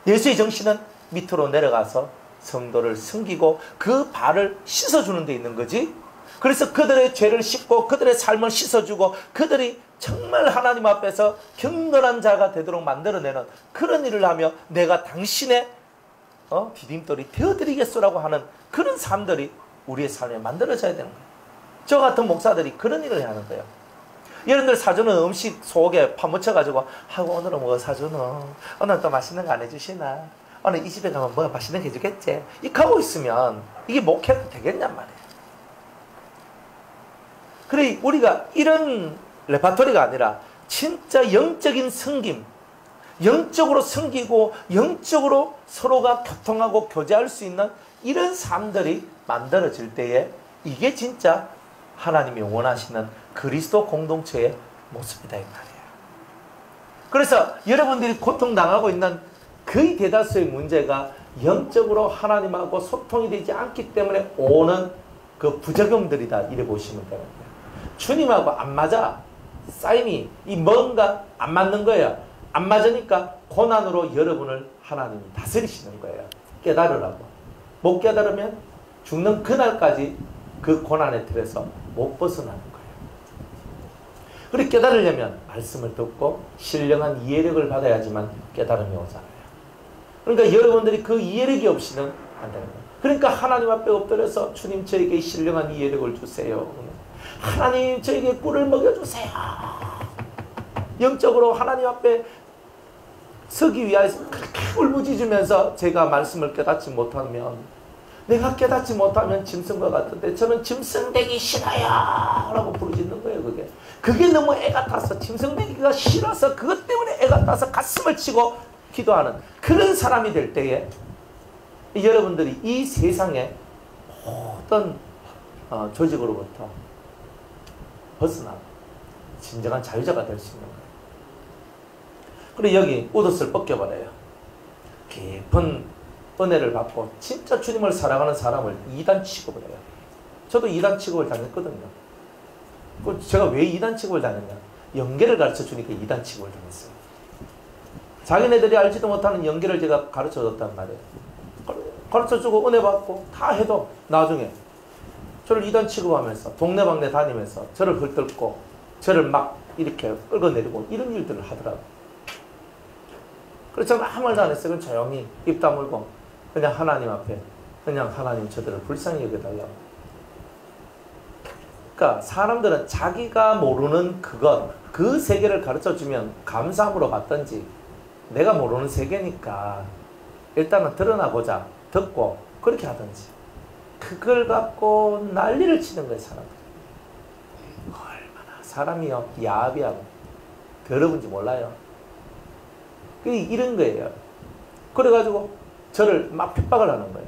예수의 정신은 밑으로 내려가서 성도를 섬기고 그 발을 씻어주는 데 있는 거지. 그래서 그들의 죄를 씻고 그들의 삶을 씻어주고 그들이 정말 하나님 앞에서 경건한 자가 되도록 만들어내는 그런 일을 하며 내가 당신의 디딤돌이 되어드리겠소라고 하는 그런 삶들이 우리의 삶에 만들어져야 되는 거예요. 저 같은 목사들이 그런 일을 해야 하는 거예요. 여러분들 사주는 음식 속에 파묻혀가지고 하고 오늘은 뭐 사주는 오늘 또 맛있는 거 안 해주시나 오늘 이 집에 가면 뭐 맛있는 거 해주겠지 이렇게 하고 있으면 이게 목회도 되겠냔 말이에요. 그래 우리가 이런 레파토리가 아니라 진짜 영적인 섬김, 영적으로 섬기고 영적으로 서로가 교통하고 교제할 수 있는 이런 삶들이 만들어질 때에 이게 진짜 하나님이 원하시는 그리스도 공동체의 모습이다 이 말이에요. 그래서 여러분들이 고통당하고 있는 거의 대다수의 문제가 영적으로 하나님하고 소통이 되지 않기 때문에 오는 그 부작용들이다 이래 보시면 됩니다. 주님하고 안 맞아. 싸임이 뭔가 안 맞는 거예요. 안 맞으니까 고난으로 여러분을 하나님이 다스리시는 거예요. 깨달으라고. 못 깨달으면 죽는 그날까지 그 고난의 틀에서 못 벗어나는 거예요. 그렇게 깨달으려면 말씀을 듣고 신령한 이해력을 받아야지만 깨달음이 오잖아요. 그러니까 여러분들이 그 이해력이 없이는 안 되는 거예요. 그러니까 하나님 앞에 엎드려서 주님 저에게 신령한 이해력을 주세요. 하나님 저에게 꿀을 먹여주세요. 영적으로 하나님 앞에 서기 위하여서 그렇게 울부짖으면서 제가 말씀을 깨닫지 못하면 내가 깨닫지 못하면 짐승과 같은데 저는 짐승 되기 싫어요 라고 부르짖는 거예요. 그게 너무 애가 타서 짐승 되기가 싫어서 그것 때문에 애가 타서 가슴을 치고 기도하는 그런 사람이 될 때에 여러분들이 이 세상의 모든 조직으로부터 벗어나 진정한 자유자가 될 수 있는 거예요. 그리고 여기 옷을 벗겨버려요. 깊은 은혜를 받고 진짜 주님을 사랑하는 사람을 2단 취급을 해요. 저도 2단 취급을 당했거든요. 제가 왜 이단 취급을 당했냐? 연계를 가르쳐 주니까 이단 취급을 당했어요. 자기네들이 알지도 못하는 연계를 제가 가르쳐 줬단 말이에요. 가르쳐 주고 은혜 받고 다 해도 나중에 저를 이단 취급하면서 동네방네 다니면서 저를 헐뜯고 저를 막 이렇게 끌어내리고 이런 일들을 하더라고요. 그래서 저는 아무 말도 안 했어요. 그냥 조용히 입 다물고 그냥 하나님 앞에 그냥 하나님 저들을 불쌍히 여겨달라고. 그러니까 사람들은 자기가 모르는 그 세계를 가르쳐주면 감사함으로 받든지 내가 모르는 세계니까 일단은 드러나보자 듣고 그렇게 하든지 그걸 갖고 난리를 치는 거예요. 사람들이. 얼마나 사람이요 야비하고 더러운지 몰라요. 이런 거예요. 그래가지고 저를 막 핍박을 하는 거예요.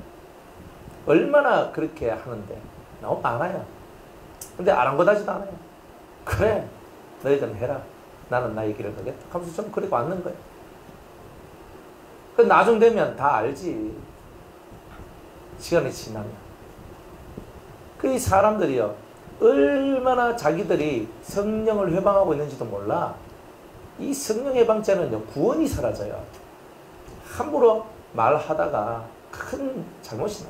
얼마나 그렇게 하는데 너무 많아요. 근데 아랑곳하지도 않아요. 그래 너희들은 해라. 나는 나의 길을 가겠다. 하면서 좀 그리고 앉는 거예요. 나중 되면 다 알지. 시간이 지나면. 이 사람들이요 얼마나 자기들이 성령을 회방하고 있는지도 몰라. 이 성령 회방죄는요 구원이 사라져요. 함부로 말하다가 큰 잘못이 나.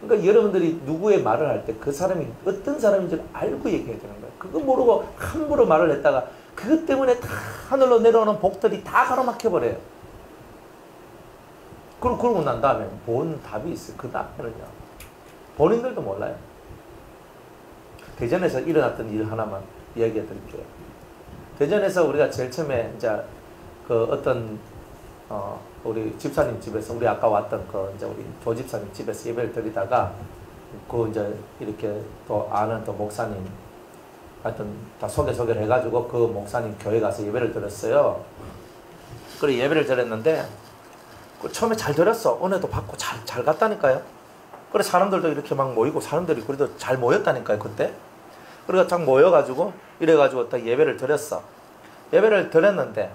그러니까 여러분들이 누구의 말을 할 때 그 사람이 어떤 사람인지 알고 얘기해야 되는 거예요. 그거 모르고 함부로 말을 했다가 그것 때문에 다 하늘로 내려오는 복들이 다 가로막혀버려요. 그러고 난 다음에 본 답이 있어요. 그 다음에는요 본인들도 몰라요. 대전에서 일어났던 일 하나만 이야기해 드릴게요. 대전에서 우리가 제일 처음에 이제 그 어떤 우리 집사님 집에서 우리 아까 왔던 이제 우리 조 집사님 집에서 예배를 드리다가 이제 이렇게 또 아는 또 목사님 하여튼 다 소개를 해가지고 그 목사님 교회 가서 예배를 드렸어요. 그래 예배를 드렸는데 처음에 잘 드렸어. 은혜도 받고 잘 갔다니까요. 그래 사람들도 이렇게 막 모이고 사람들이 그래도 잘 모였다니까요 그때. 그래서 딱 모여가지고 이래가지고 딱 예배를 드렸어. 예배를 드렸는데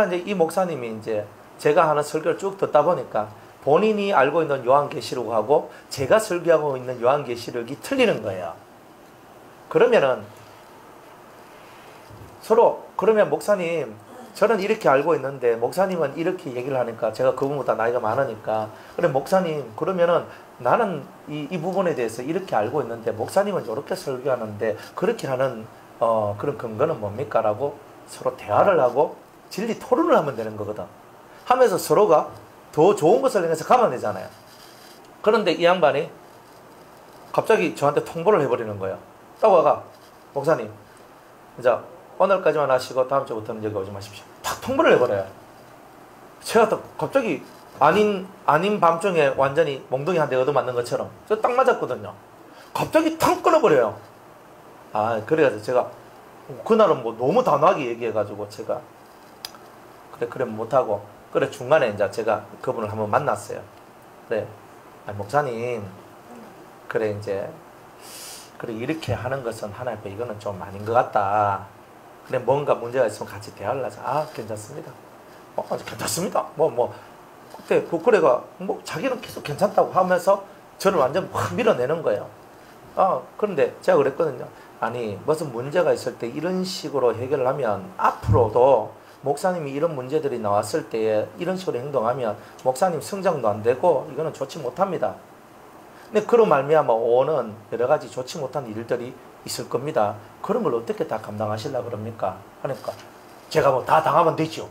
이제 이 목사님이 이제 제가 하는 설교를 쭉 듣다 보니까 본인이 알고 있는 요한계시록하고 제가 설교하고 있는 요한계시록이 틀리는 거예요. 그러면 목사님 저는 이렇게 알고 있는데 목사님은 이렇게 얘기를 하니까 제가 그분보다 나이가 많으니까 그래 목사님 그러면은 나는 이 부분에 대해서 이렇게 알고 있는데 목사님은 이렇게 설교하는데 그렇게 하는 그런 근거는 뭡니까? 라고 서로 대화를 하고 진리 토론을 하면 되는 거거든. 하면서 서로가 더 좋은 것을 향해서 가면 되잖아요. 그런데 이 양반이 갑자기 저한테 통보를 해버리는 거예요. 딱 와가 목사님 이제 오늘까지만 하시고 다음 주부터는 여기 오지 마십시오. 탁 통보를 해버려요. 제가 또 갑자기 아닌 밤중에 완전히 몽둥이 한 대 얻어맞는 것처럼 저 딱 맞았거든요. 갑자기 탁 끊어버려요. 그래가지고 제가 그날은 뭐 너무 단호하게 얘기해가지고 제가 그래 못하고 그래 중간에 이제 제가 그분을 한번 만났어요. 그래 목사님 그래 이제 그래 이렇게 하는 것은 하나님 앞에 이거는 좀 아닌 것 같다. 그래 뭔가 문제가 있으면 같이 대화를 하자. 괜찮습니다. 괜찮습니다. 그때 그래가 자기는 계속 괜찮다고 하면서 저를 완전 확 밀어내는 거예요. 그런데 제가 그랬거든요. 아니 무슨 문제가 있을 때 이런 식으로 해결을 하면 앞으로도 목사님이 이런 문제들이 나왔을 때 이런 식으로 행동하면 목사님 성장도 안 되고 이거는 좋지 못합니다. 근데 그로 말미암아 오는 여러 가지 좋지 못한 일들이 있을 겁니다. 그런 걸 어떻게 다 감당하시려고 그럽니까? 하니까 제가 다 당하면 되죠.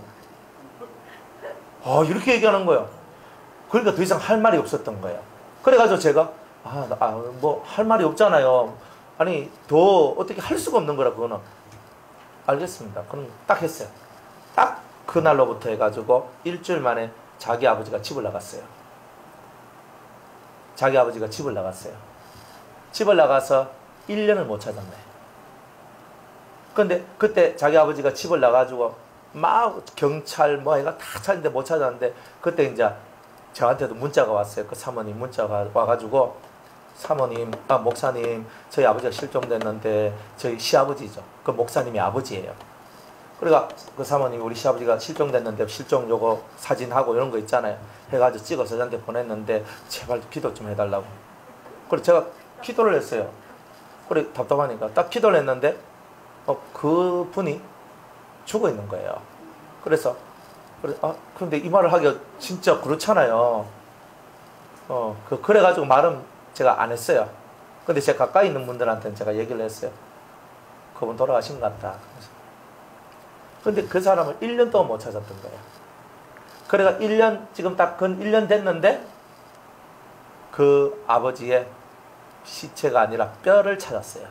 이렇게 얘기하는 거예요. 그러니까 더 이상 할 말이 없었던 거예요. 그래가지고 제가 할 말이 없잖아요. 아니 더 어떻게 할 수가 없는 거라 그거는. 알겠습니다. 그럼 딱 했어요. 딱 그날로부터 해가지고 일주일 만에 자기 아버지가 집을 나갔어요. 자기 아버지가 집을 나갔어요. 집을 나가서 1년을 못 찾았네. 근데 그때 자기 아버지가 집을 나가지고 막 경찰 해가 다 찾는데 못 찾았는데 그때 이제 저한테도 문자가 왔어요. 그 사모님 문자가 와가지고 사모님, 목사님 저희 아버지가 실종됐는데 저희 시아버지죠. 그 목사님이 아버지예요. 그러니까 그 사모님이 우리 시아버지가 실종됐는데 실종 요거 사진하고 이런 거 있잖아요. 해가지고 찍어서 저한테 보냈는데 제발 기도 좀 해달라고. 그래서 제가 기도를 했어요. 그래 답답하니까 딱 기도를 했는데 그 분이 죽어 있는 거예요. 그래서 근데 이 말을 하기가 진짜 그렇잖아요. 그래가지고 말은 제가 안 했어요. 근데 제가 가까이 있는 분들한테는 제가 얘기를 했어요. 그분 돌아가신 것 같다. 근데 그 사람을 1년 동안 못 찾았던 거예요. 그래가 1년, 지금 딱 근 1년 됐는데, 그 아버지의 시체가 아니라 뼈를 찾았어요.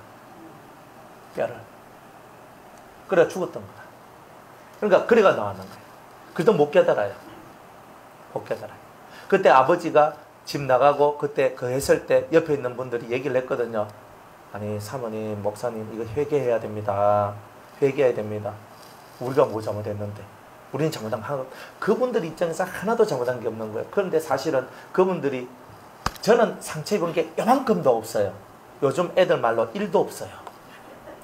뼈를. 그래 죽었던 거야. 그러니까, 그래가 나왔는 거예요. 그래도 못 깨달아요. 못 깨달아요. 그때 아버지가 집 나가고, 그때 그 했을 때 옆에 있는 분들이 얘기를 했거든요. 아니, 사모님, 목사님, 이거 회개해야 됩니다. 회개해야 됩니다. 우리가 뭐 잘못했는데. 우리는 잘못한 하나도, 그분들 입장에서 하나도 잘못한 게 없는 거예요. 그런데 사실은 그분들이, 저는 상처 입은 게 요만큼도 없어요. 요즘 애들 말로 1도 없어요.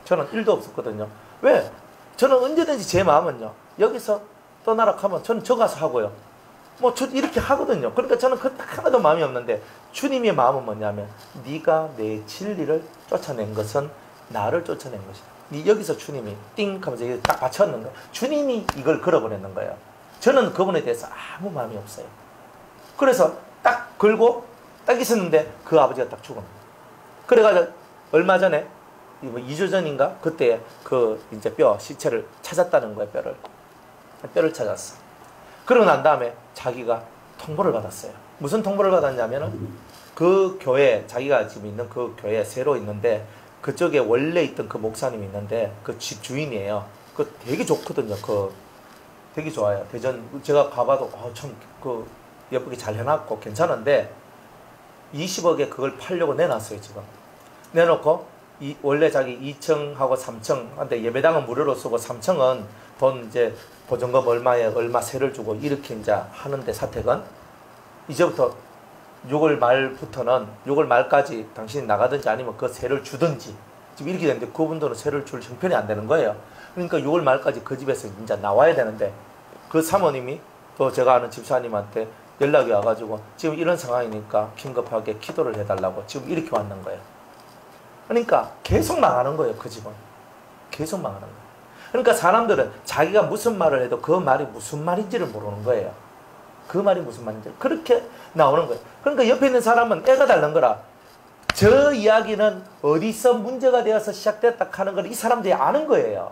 저는 1도 없었거든요. 왜? 저는 언제든지 제 마음은요, 여기서 떠나라 하면 저는 저 가서 하고요. 뭐 저 이렇게 하거든요. 그러니까 저는 그 하나도 마음이 없는데, 주님의 마음은 뭐냐면, 네가 내 진리를 쫓아낸 것은 나를 쫓아낸 것이다. 여기서 주님이 띵 하면서 딱 받쳤는 거예요. 주님이 이걸 걸어보내는 거예요. 저는 그분에 대해서 아무 마음이 없어요. 그래서 딱 걸고 딱 있었는데 그 아버지가 딱 죽은 거예요. 그래가지고 얼마 전에 2주 전인가 그때 그 이제 시체를 찾았다는 거예요. 뼈를 찾았어. 그러고 난 다음에 자기가 통보를 받았어요. 무슨 통보를 받았냐면은 그 교회, 자기가 지금 있는 그 교회 새로 있는데, 그쪽에 원래 있던 그 목사님이 있는데, 그 집 주인이에요. 그 되게 좋거든요. 되게 좋아요. 대전, 제가 가봐도, 참, 예쁘게 잘 해놨고, 괜찮은데, 20억에 그걸 팔려고 내놨어요, 지금. 내놓고, 원래 자기 2층하고 3층, 근데 예배당은 무료로 쓰고, 3층은 돈 이제 보증금 얼마 세를 주고, 이렇게 이제 하는데, 사택은. 이제부터 6월 말부터는 6월 말까지 당신이 나가든지 아니면 그 세를 주든지 지금 이렇게 되는데, 그분들은 세를 줄 형편이 안 되는 거예요. 그러니까 6월 말까지 그 집에서 이제 나와야 되는데, 그 사모님이 또 제가 아는 집사님한테 연락이 와가지고 지금 이런 상황이니까 긴급하게 기도를 해달라고 지금 이렇게 왔는 거예요. 그러니까 계속 망하는 거예요. 그 집은 계속 망하는 거예요. 그러니까 사람들은 자기가 무슨 말을 해도 그 말이 무슨 말인지를 모르는 거예요. 그 말이 무슨 말인지 그렇게 나오는 거예요. 그러니까 옆에 있는 사람은 애가 다른 거라, 저 이야기는 어디서 문제가 되어서 시작됐다 하는 걸 이 사람들이 아는 거예요.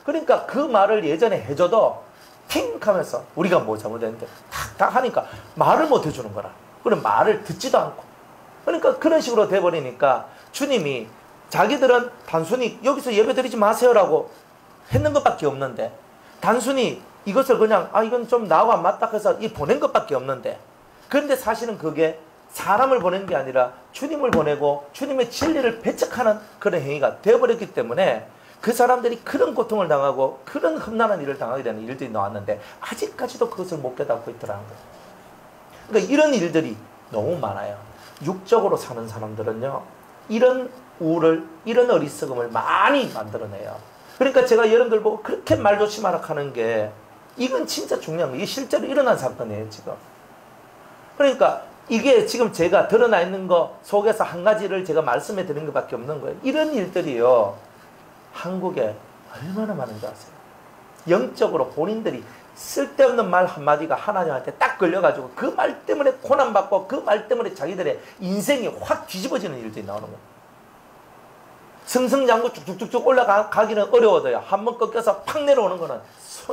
그러니까 그 말을 예전에 해줘도 팅 하면서 우리가 뭐 잘못했는데 탁탁 하니까 말을 못 해주는 거라. 그럼 말을 듣지도 않고. 그러니까 그런 식으로 돼버리니까 주님이 자기들은 단순히 여기서 예배드리지 마세요라고 했는 것밖에 없는데, 단순히 이것을 그냥 이건 좀 나와 안 맞다 해서 보낸 것밖에 없는데, 그런데 사실은 그게 사람을 보낸 게 아니라 주님을 보내고 주님의 진리를 배척하는 그런 행위가 되어버렸기 때문에 그 사람들이 그런 고통을 당하고 그런 험난한 일을 당하게 되는 일들이 나왔는데 아직까지도 그것을 못 깨닫고 있더라는 거예요. 그러니까 이런 일들이 너무 많아요. 육적으로 사는 사람들은요, 이런 우를, 이런 어리석음을 많이 만들어내요. 그러니까 제가 여러분들 보고 그렇게 말 조심하라 하는 게, 이건 진짜 중요한 거예요. 이게 실제로 일어난 사건이에요, 지금. 그러니까 이게 지금 제가 드러나 있는 거 속에서 한 가지를 제가 말씀해 드린 것밖에 없는 거예요. 이런 일들이요, 한국에 얼마나 많은지 아세요? 영적으로 본인들이 쓸데없는 말 한마디가 하나님한테 딱 걸려가지고 그 말 때문에 고난받고 그 말 때문에 자기들의 인생이 확 뒤집어지는 일들이 나오는 거예요. 승승장구 쭉쭉쭉쭉 올라가기는 어려워도요, 한번 꺾여서 팍 내려오는 거는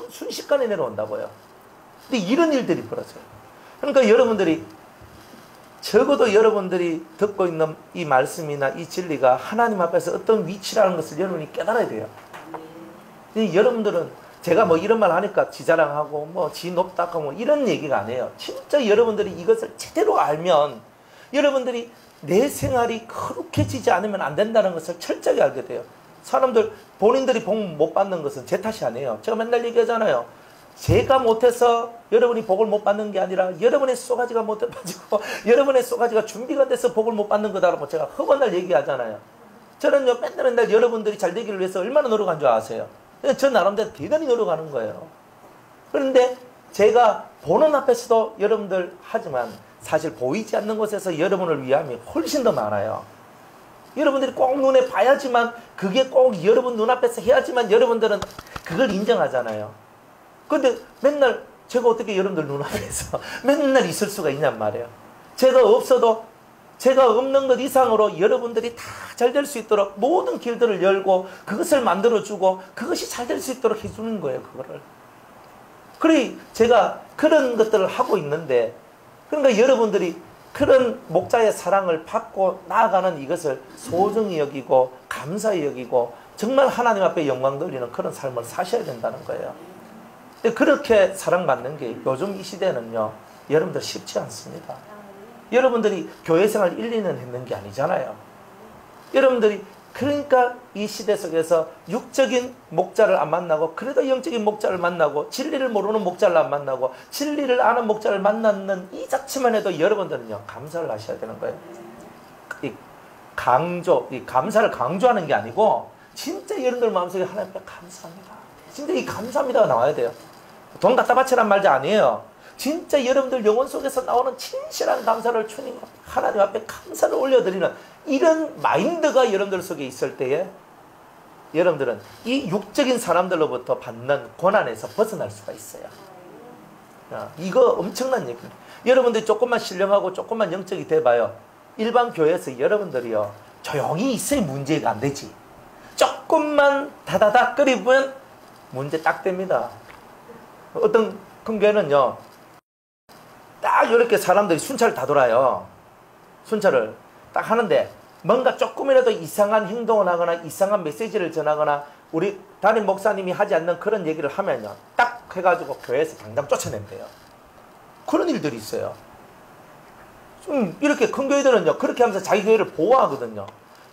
순식간에 내려온다고요. 근데 이런 일들이 벌어져요. 그러니까 여러분들이, 적어도 여러분들이 듣고 있는 이 말씀이나 이 진리가 하나님 앞에서 어떤 위치라는 것을 여러분이 깨달아야 돼요. 여러분들은 제가 뭐 이런 말 하니까 지 자랑하고 뭐 지 높다고 뭐 이런 얘기가 아니에요. 진짜 여러분들이 이것을 제대로 알면 여러분들이 내 생활이 거룩해지지 않으면 안 된다는 것을 철저하게 알게 돼요. 사람들 본인들이 복 못 받는 것은 제 탓이 아니에요. 제가 맨날 얘기하잖아요. 제가 못해서 여러분이 복을 못 받는 게 아니라 여러분의 쏘가지가 못 빠지고 여러분의 쏘가지가 준비가 돼서 복을 못 받는 거다라고 제가 허번날 얘기하잖아요. 저는요, 맨날 여러분들이 잘 되기를 위해서 얼마나 노력한 줄 아세요? 저 나름대로 대단히 노력하는 거예요. 그런데 제가 보는 앞에서도 여러분들 하지만 사실 보이지 않는 곳에서 여러분을 위함이 훨씬 더 많아요. 여러분들이 꼭 눈에 봐야지만, 그게 꼭 여러분 눈앞에서 해야지만 여러분들은 그걸 인정하잖아요. 근데 맨날 제가 어떻게 여러분들 눈앞에서 맨날 있을 수가 있냔 말이에요. 제가 없어도 제가 없는 것 이상으로 여러분들이 다 잘 될 수 있도록 모든 길들을 열고 그것을 만들어주고 그것이 잘 될 수 있도록 해주는 거예요. 그거를. 그래 제가 그런 것들을 하고 있는데, 그러니까 여러분들이 그런 목자의 사랑을 받고 나아가는 이것을 소중히 여기고 감사히 여기고 정말 하나님 앞에 영광 돌리는 그런 삶을 사셔야 된다는 거예요. 근데 그렇게 사랑받는 게 요즘 이 시대는요, 여러분들 쉽지 않습니다. 여러분들이 교회 생활 1, 2년 했는 게 아니잖아요. 여러분들이 그러니까 이 시대 속에서 육적인 목자를 안 만나고 그래도 영적인 목자를 만나고 진리를 모르는 목자를 안 만나고 진리를 아는 목자를 만났는 이 자체만 해도 여러분들은요 감사를 하셔야 되는 거예요. 이 감사를 강조하는 게 아니고 진짜 여러분들 마음속에 하나님 앞에 감사합니다. 진짜 이 감사합니다가 나와야 돼요. 돈 갖다 바치란 말도 아니에요. 진짜 여러분들 영혼 속에서 나오는 진실한 감사를 주님 하나님 앞에 감사를 올려드리는 이런 마인드가 여러분들 속에 있을 때에 여러분들은 이 육적인 사람들로부터 받는 고난에서 벗어날 수가 있어요. 이거 엄청난 얘기입니다. 여러분들이 조금만 신령하고 조금만 영적이 돼봐요. 일반 교회에서 여러분들이요 조용히 있어야 문제가 안 되지. 조금만 다다닥 끓이면 문제 딱 됩니다. 어떤 큰 교회는요 딱 이렇게 사람들이 순찰을 다 돌아요. 순찰을 딱 하는데 뭔가 조금이라도 이상한 행동을 하거나 이상한 메시지를 전하거나 우리 담임 목사님이 하지 않는 그런 얘기를 하면요 딱 해가지고 교회에서 당장 쫓아낸대요. 그런 일들이 있어요. 이렇게 큰 교회들은요 그렇게 하면서 자기 교회를 보호하거든요.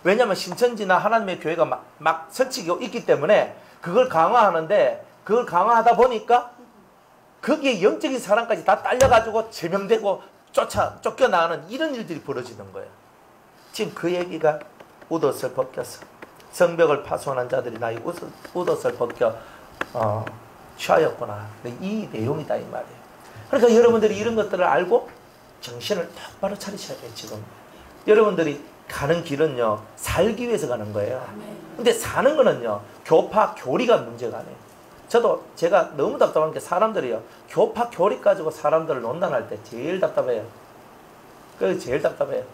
왜냐하면 신천지나 하나님의 교회가 막 설치고 있기 때문에 그걸 강화하는데, 그걸 강화하다 보니까 거기에 영적인 사람까지 다 딸려가지고 제명되고 쫓겨나가는 이런 일들이 벌어지는 거예요. 지금 그 얘기가 웃옷을 벗겨서 성벽을 파손한 자들이 나의 웃옷을 벗겨 취하였구나. 이 내용이다 이 말이에요. 그러니까 여러분들이 이런 것들을 알고 정신을 똑바로 차리셔야 돼요. 지금 여러분들이 가는 길은요 살기 위해서 가는 거예요. 근데 사는 거는요 교파 교리가 문제가 아니에요. 제가 너무 답답한 게 사람들이요 교파 교리 가지고 사람들을 논단할 때 제일 답답해요. 그게 제일 답답해요.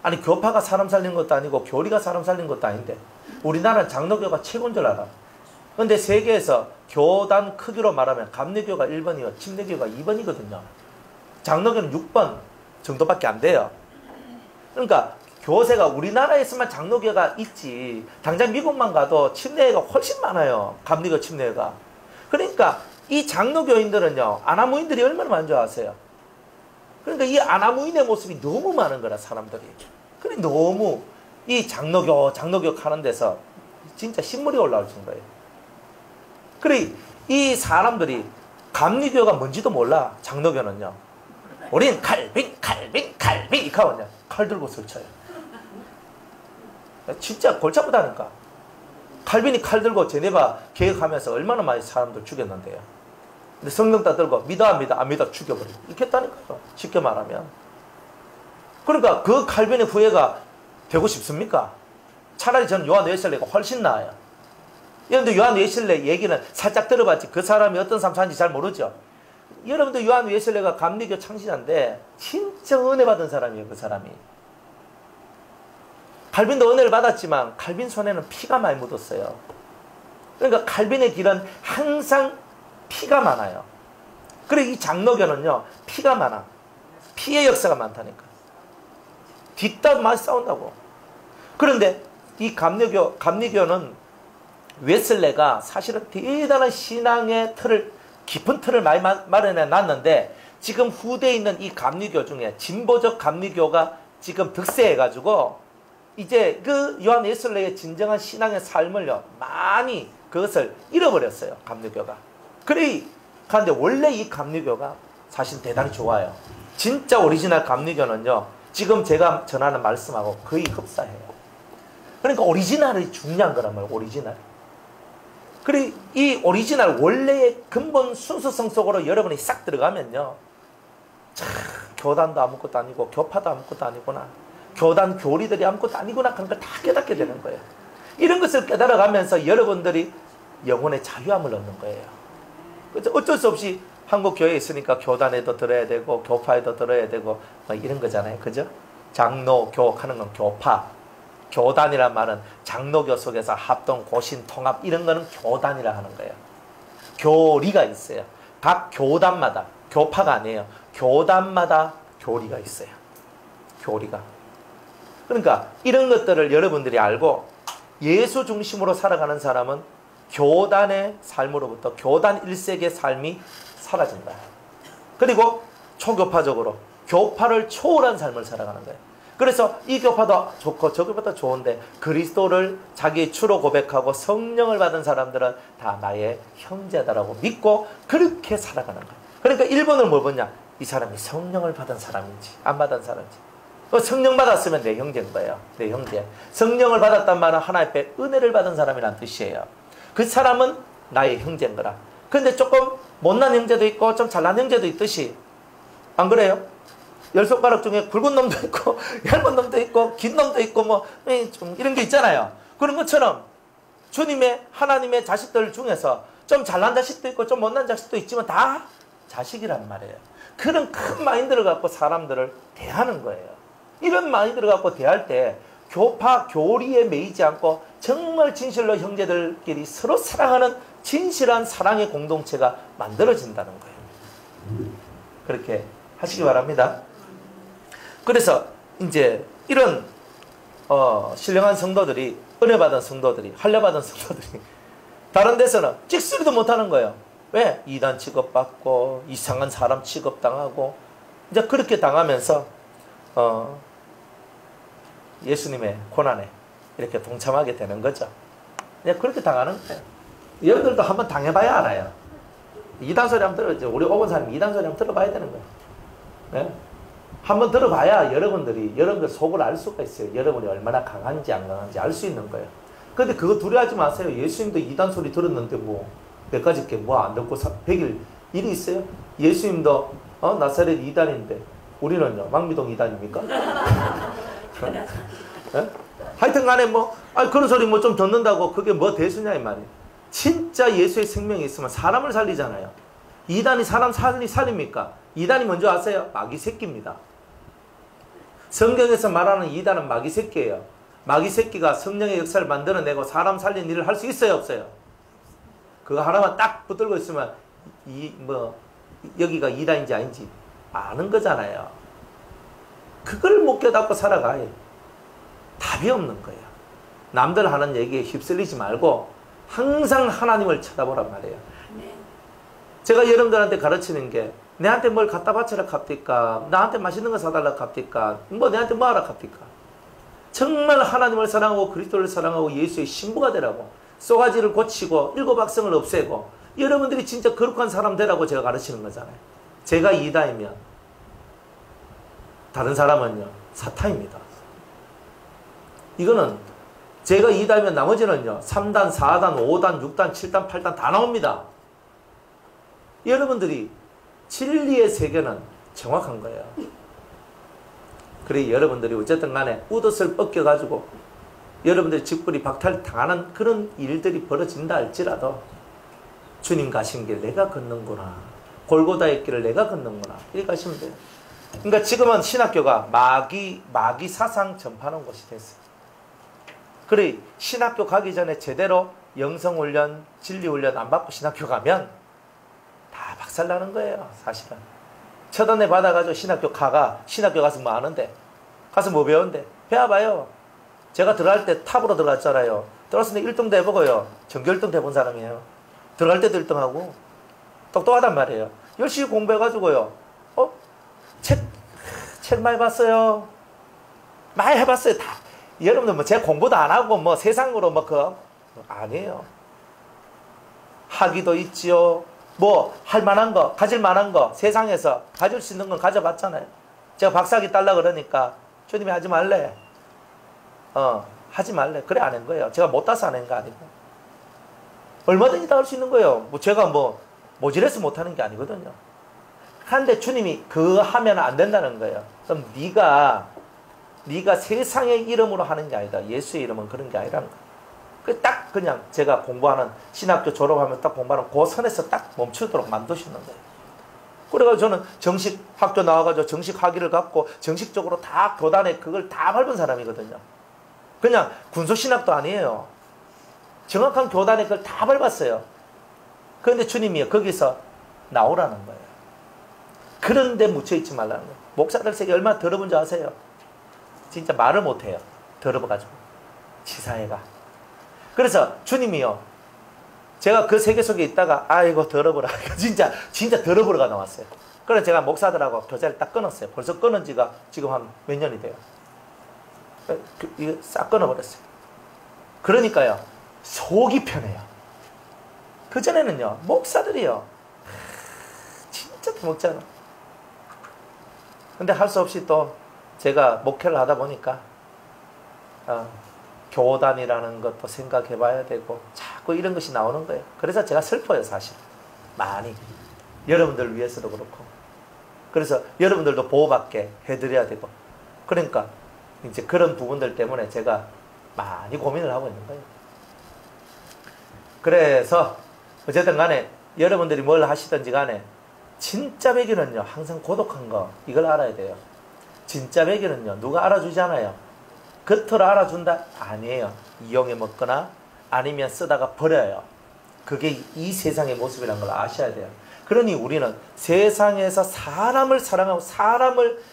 아니 교파가 사람 살린 것도 아니고 교리가 사람 살린 것도 아닌데 우리나라는 장로교가 최고인 줄 알아. 근데 세계에서 교단 크기로 말하면 감리교가 1번이고 침례교가 2번이거든요. 장로교는 6번 정도밖에 안 돼요. 그러니까 교세가 우리나라에서만 장로교가 있지 당장 미국만 가도 침례회가 훨씬 많아요. 감리교 침례회가. 그러니까 이 장로교인들은요 아나무인들이 얼마나 많은 줄 아세요? 그러니까 이 아나무인의 모습이 너무 많은 거라 사람들이. 그래 너무 이 장로교 하는 데서 진짜 신물이 올라올 정도예요. 그래 이 사람들이 감리교가 뭔지도 몰라. 장로교는요 우린 칼빈 이렇게 하거든요. 칼 들고 설쳐요. 진짜 골치 아프다니까. 칼빈이 칼 들고 제네바 개혁하면서 얼마나 많이 사람들 죽였는데요. 근데 성경 다 들고 믿어 안 믿어 죽여버리고 이렇게 했다니까요. 쉽게 말하면. 그러니까 그 칼빈의 후예가 되고 싶습니까? 차라리 저는 요한 웨슬레가 훨씬 나아요. 여러분들 요한 웨슬레 얘기는 살짝 들어봤지 그 사람이 어떤 삶 사는지 잘 모르죠. 여러분들 요한 웨슬레가 감리교 창시자인데 진짜 은혜 받은 사람이에요. 그 사람이. 칼빈도 은혜를 받았지만 칼빈 손에는 피가 많이 묻었어요. 그러니까 칼빈의 길은 항상 피가 많아요. 그리고 이 장로교는요 피가 많아. 피의 역사가 많다니까. 뒷담 많이 싸운다고. 그런데 이 감리교는 웨슬레가 사실은 대단한 신앙의 깊은 틀을 많이 마련해 놨는데 지금 후대에 있는 이 감리교 중에 진보적 감리교가 지금 득세해가지고 이제 그 요한 웨슬레의 진정한 신앙의 삶을요 많이 그것을 잃어버렸어요. 감리교가. 그런데 원래 이 감리교가 사실 대단히 좋아요. 진짜 오리지널 감리교는요 지금 제가 전하는 말씀하고 거의 흡사해요. 그러니까 오리지널이 중요한 거란 말이에요. 오리지널. 그리고 이 오리지널 원래의 근본 순수성 속으로 여러분이 싹 들어가면요 참 교단도 아무것도 아니고 교파도 아무것도 아니구나. 교단 교리들이 아무것도 아니구나 하는 걸 다 깨닫게 되는 거예요. 이런 것을 깨달아가면서 여러분들이 영혼의 자유함을 얻는 거예요. 그래서 어쩔 수 없이 한국 교회에 있으니까 교단에도 들어야 되고 교파에도 들어야 되고 막 이런 거잖아요. 그죠? 장로, 교하는 건 교파. 교단이란 말은 장로교 속에서 합동, 고신, 통합 이런 거는 교단이라 하는 거예요. 교리가 있어요. 각 교단마다, 교파가 아니에요. 교단마다 교리가 있어요. 교리가. 그러니까 이런 것들을 여러분들이 알고 예수 중심으로 살아가는 사람은 교단의 삶으로부터 교단 일색의 삶이 사라진다. 그리고 초교파적으로 교파를 초월한 삶을 살아가는 거예요. 그래서 이 교파도 좋고 저 교파도 좋은데 그리스도를 자기의 주로 고백하고 성령을 받은 사람들은 다 나의 형제다라고 믿고 그렇게 살아가는 거예요. 그러니까 1번을 뭘 보냐? 이 사람이 성령을 받은 사람인지 안 받은 사람인지. 성령 받았으면 내 형제인 거예요. 내 형제. 성령을 받았단 말은 하나님 앞에 은혜를 받은 사람이란 뜻이에요. 그 사람은 나의 형제인 거라. 근데 조금 못난 형제도 있고 좀 잘난 형제도 있듯이 안 그래요? 10손가락 중에 굵은 놈도 있고 얇은 놈도 있고 긴 놈도 있고 뭐 좀 이런 게 있잖아요. 그런 것처럼 주님의 하나님의 자식들 중에서 좀 잘난 자식도 있고 좀 못난 자식도 있지만 다 자식이란 말이에요. 그런 큰 마인드를 갖고 사람들을 대하는 거예요. 이런 마인드를 갖고 대할 때 교파, 교리에 매이지 않고 정말 진실로 형제들끼리 서로 사랑하는 진실한 사랑의 공동체가 만들어진다는 거예요. 그렇게 하시기 바랍니다. 그래서 이제 이런 신령한 성도들이, 은혜받은 성도들이, 할례받은 성도들이 다른 데서는 찍소리도 못하는 거예요. 왜? 이단 취급받고 이상한 사람 취급당하고 이제 그렇게 당하면서 예수님의 고난에 이렇게 동참하게 되는 거죠. 그렇게 당하는 거예요. 여러분들도 한번 당해봐야 알아요. 이단 소리 한번 들어야죠. 우리 오건 사람이 이단 소리 한번 들어봐야 되는 거예요. 네? 한번 들어봐야 여러분들 속을 알 수가 있어요. 여러분이 얼마나 강한지 안 강한지 알 수 있는 거예요. 근데 그거 두려워하지 마세요. 예수님도 이단 소리 들었는데 뭐 몇 가지 게 뭐 안 듣고 100일 일이 있어요? 예수님도 나사렛 이단인데 우리는요 망미동 이단입니까? 네? 하여튼 간에 그런 소리 뭐 좀 듣는다고 그게 뭐 대수냐 이 말이에요. 진짜 예수의 생명이 있으면 사람을 살리잖아요. 이단이 사람 살립니까? 이단이 뭔지 아세요? 마귀 새끼입니다. 성경에서 말하는 이단은 마귀 새끼예요. 마귀 새끼가 성령의 역사를 만들어내고 사람 살리는 일을 할 수 있어요, 없어요? 그거 하나만 딱 붙들고 있으면 여기가 이단인지 아닌지 아는 거잖아요. 그걸 못 깨닫고 살아가요. 답이 없는 거예요. 남들 하는 얘기에 휩쓸리지 말고 항상 하나님을 쳐다보란 말이에요. 제가 여러분들한테 가르치는 게 내한테 뭘 갖다 바쳐라 갑니까? 나한테 맛있는 거 사달라 갑니까? 내한테 뭐 하라 갑니까? 정말 하나님을 사랑하고 그리스도를 사랑하고 예수의 신부가 되라고 쏘가지를 고치고 일곱 악성을 없애고 여러분들이 진짜 거룩한 사람 되라고 제가 가르치는 거잖아요. 제가 이다이면 다른 사람은요 사탄입니다. 이거는 제가 이다이면 나머지는요 3단, 4단, 5단, 6단, 7단, 8단 다 나옵니다. 여러분들이 진리의 세계는 정확한 거예요. 그래 여러분들이 어쨌든 간에 웃옷을 벗겨가지고 여러분들이 직분이 박탈당하는 그런 일들이 벌어진다 할지라도 주님 가신 길 내가 걷는구나. 골고다의 길을 내가 걷는구나. 이렇게 하시면 돼요. 그러니까 지금은 신학교가 마귀 사상 전파하는 곳이 됐어요. 그래 신학교 가기 전에 제대로 영성훈련, 진리훈련 안 받고 신학교 가면 다 박살나는 거예요. 사실은. 첫언에 받아가지고 신학교 가서 뭐 하는데? 가서 뭐 배우는데? 배워봐요. 제가 들어갈 때 탑으로 들어갔잖아요. 들어갔을 때 1등도 해보고요. 전교 1등도 해본 사람이에요. 들어갈 때도 1등하고 똑똑하단 말이에요. 열심히 공부해가지고요. 책 많이 봤어요. 많이 해봤어요. 다. 여러분들 뭐 제 공부도 안 하고 뭐 세상으로 아니에요. 학위도 있지요. 뭐 할 만한 거, 가질 만한 거 세상에서 가질 수 있는 건 가져봤잖아요. 제가 박사학위 딸라 그러니까 주님이 하지 말래. 하지 말래. 그래 안 한 거예요. 제가 못 따서 안 한 거 아니고. 얼마든지 다 할 수 있는 거예요. 제가 모질해서 못 하는 게 아니거든요. 그런데 주님이 그거 하면 안 된다는 거예요. 그럼 네가 네가 세상의 이름으로 하는 게 아니다. 예수의 이름은 그런 게 아니라는 거야. 딱 그냥 제가 공부하는 신학교 졸업하면 딱 공부하는 그 선에서 딱 멈추도록 만드시는 거예요. 그래가지고 저는 정식 학교 나와가지고 정식 학위를 갖고 정식적으로 다 교단에 그걸 다 밟은 사람이거든요. 그냥 군소신학도 아니에요. 정확한 교단에 그걸 다 밟았어요. 그런데 주님이 거기서 나오라는 거예요. 그런데 묻혀있지 말라는 거예요. 목사들 세계 얼마나 더러운 줄 아세요? 진짜 말을 못해요. 더러워가지고. 치사해가. 그래서 주님이요. 제가 그 세계 속에 있다가 아이고 더러워라. 진짜 더러워라가 나왔어요. 그래서 제가 목사들하고 교제를 딱 끊었어요. 벌써 끊은 지가 지금 한 몇 년이 돼요. 이거 싹 끊어버렸어요. 그러니까요. 속이 편해요. 그전에는요. 목사들이요. 진짜 먹잖아. 근데 할 수 없이 또 제가 목회를 하다 보니까 교단이라는 것도 생각해 봐야 되고 자꾸 이런 것이 나오는 거예요. 그래서 제가 슬퍼요, 사실. 많이. 여러분들 위해서도 그렇고. 그래서 여러분들도 보호받게 해드려야 되고. 그러니까 이제 그런 부분들 때문에 제가 많이 고민을 하고 있는 거예요. 그래서 어쨌든 간에 여러분들이 뭘 하시든지 간에 진짜 배교는요, 항상 고독한 거 이걸 알아야 돼요. 진짜 배교는요, 누가 알아주잖아요. 겉으로 알아준다? 아니에요. 이용해 먹거나 아니면 쓰다가 버려요. 그게 이 세상의 모습이라는 걸 아셔야 돼요. 그러니 우리는 세상에서 사람을 사랑하고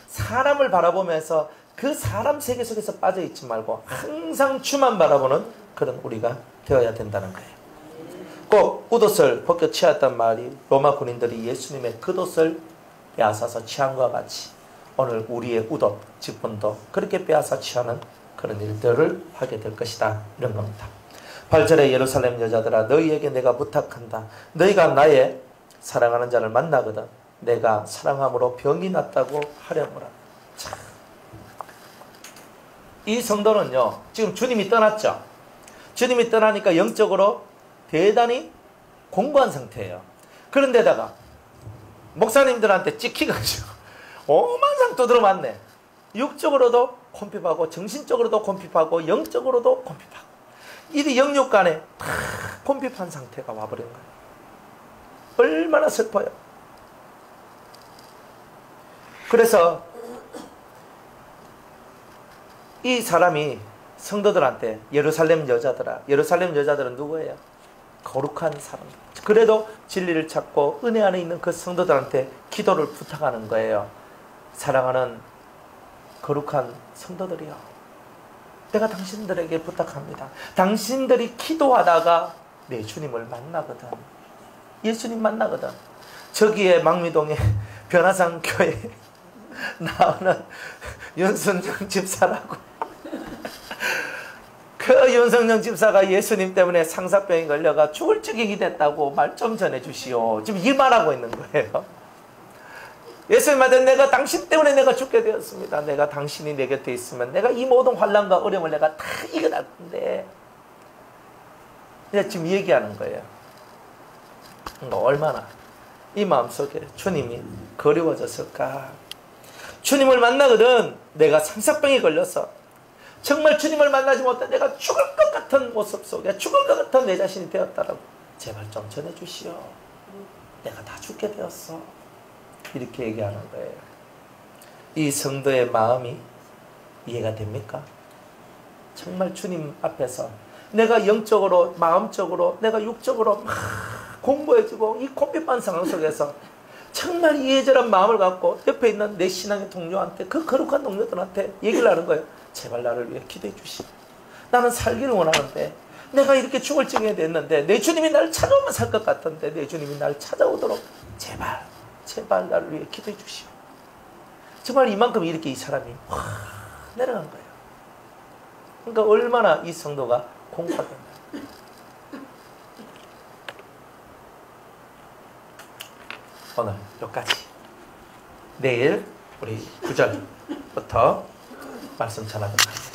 사람을 바라보면서 그 사람 세계 속에서 빠져있지 말고 항상 주만 바라보는 그런 우리가 되어야 된다는 거예요. 꼭 웃옷을 벗겨 취하였단 말이 로마 군인들이 예수님의 겉옷을 빼앗아서 취한 것과 같이 오늘 우리의 웃옷, 직분도 그렇게 빼앗아 취하는 그런 일들을 하게 될 것이다. 이런 겁니다. 8절에 예루살렘 여자들아 너희에게 내가 부탁한다. 너희가 나의 사랑하는 자를 만나거든 내가 사랑함으로 병이 났다고 하려무라. 참. 이 성도는요. 지금 주님이 떠났죠. 주님이 떠나니까 영적으로 대단히 공고한 상태예요. 그런데다가 목사님들한테 찍히가지고 오만상 두드러 맞네. 육적으로도 콤핍하고 정신적으로도 콤핍하고 영적으로도 콤핍하고 이 영육간에 다 콤핍한 상태가 와버린 거예요. 얼마나 슬퍼요. 그래서 이 사람이 성도들한테 예루살렘 여자들은 누구예요? 거룩한 사람. 그래도 진리를 찾고 은혜 안에 있는 그 성도들한테 기도를 부탁하는 거예요. 사랑하는 거룩한 성도들이요. 내가 당신들에게 부탁합니다. 당신들이 기도하다가 내 주님을 만나거든. 예수님 만나거든. 저기에 망미동에 변화산 교회 나오는 윤순정 집사라고. 그 윤성령 집사가 예수님 때문에 상사병이 걸려가 죽을 지경이 됐다고 말 좀 전해주시오. 지금 이 말하고 있는 거예요. 예수님한테 내가 당신 때문에 내가 죽게 되었습니다. 내가 당신이 내 곁에 있으면 내가 이 모든 환난과 어려움을 내가 다 이겨낼 건데. 지금 얘기하는 거예요. 그러니까 얼마나 이 마음속에 주님이 그리워졌을까. 주님을 만나거든 내가 상사병이 걸려서 정말 주님을 만나지 못해 내가 죽을 것 같은 모습 속에 죽을 것 같은 내 자신이 되었다라고 제발 좀 전해주시오. 내가 다 죽게 되었어. 이렇게 얘기하는 거예요. 이 성도의 마음이 이해가 됩니까? 정말 주님 앞에서 내가 영적으로 마음적으로 내가 육적으로 막 공부해지고 이 콤핍한 상황 속에서 정말 이해절한 마음을 갖고 옆에 있는 내 신앙의 동료한테 그 거룩한 동료들한테 얘기를 하는 거예요. 제발 나를 위해 기도해 주시오. 나는 살기를 원하는데 내가 이렇게 죽을 지경이 됐는데 내 주님이 나를 찾아오면 살 것 같은데 내 주님이 나를 찾아오도록 제발 나를 위해 기도해 주시오. 정말 이만큼 이렇게 이 사람이 확 내려간 거예요. 그러니까 얼마나 이 성도가 공부하던가. 오늘 여기까지. 내일 우리 9절부터 말씀 전하도록 하겠습니다.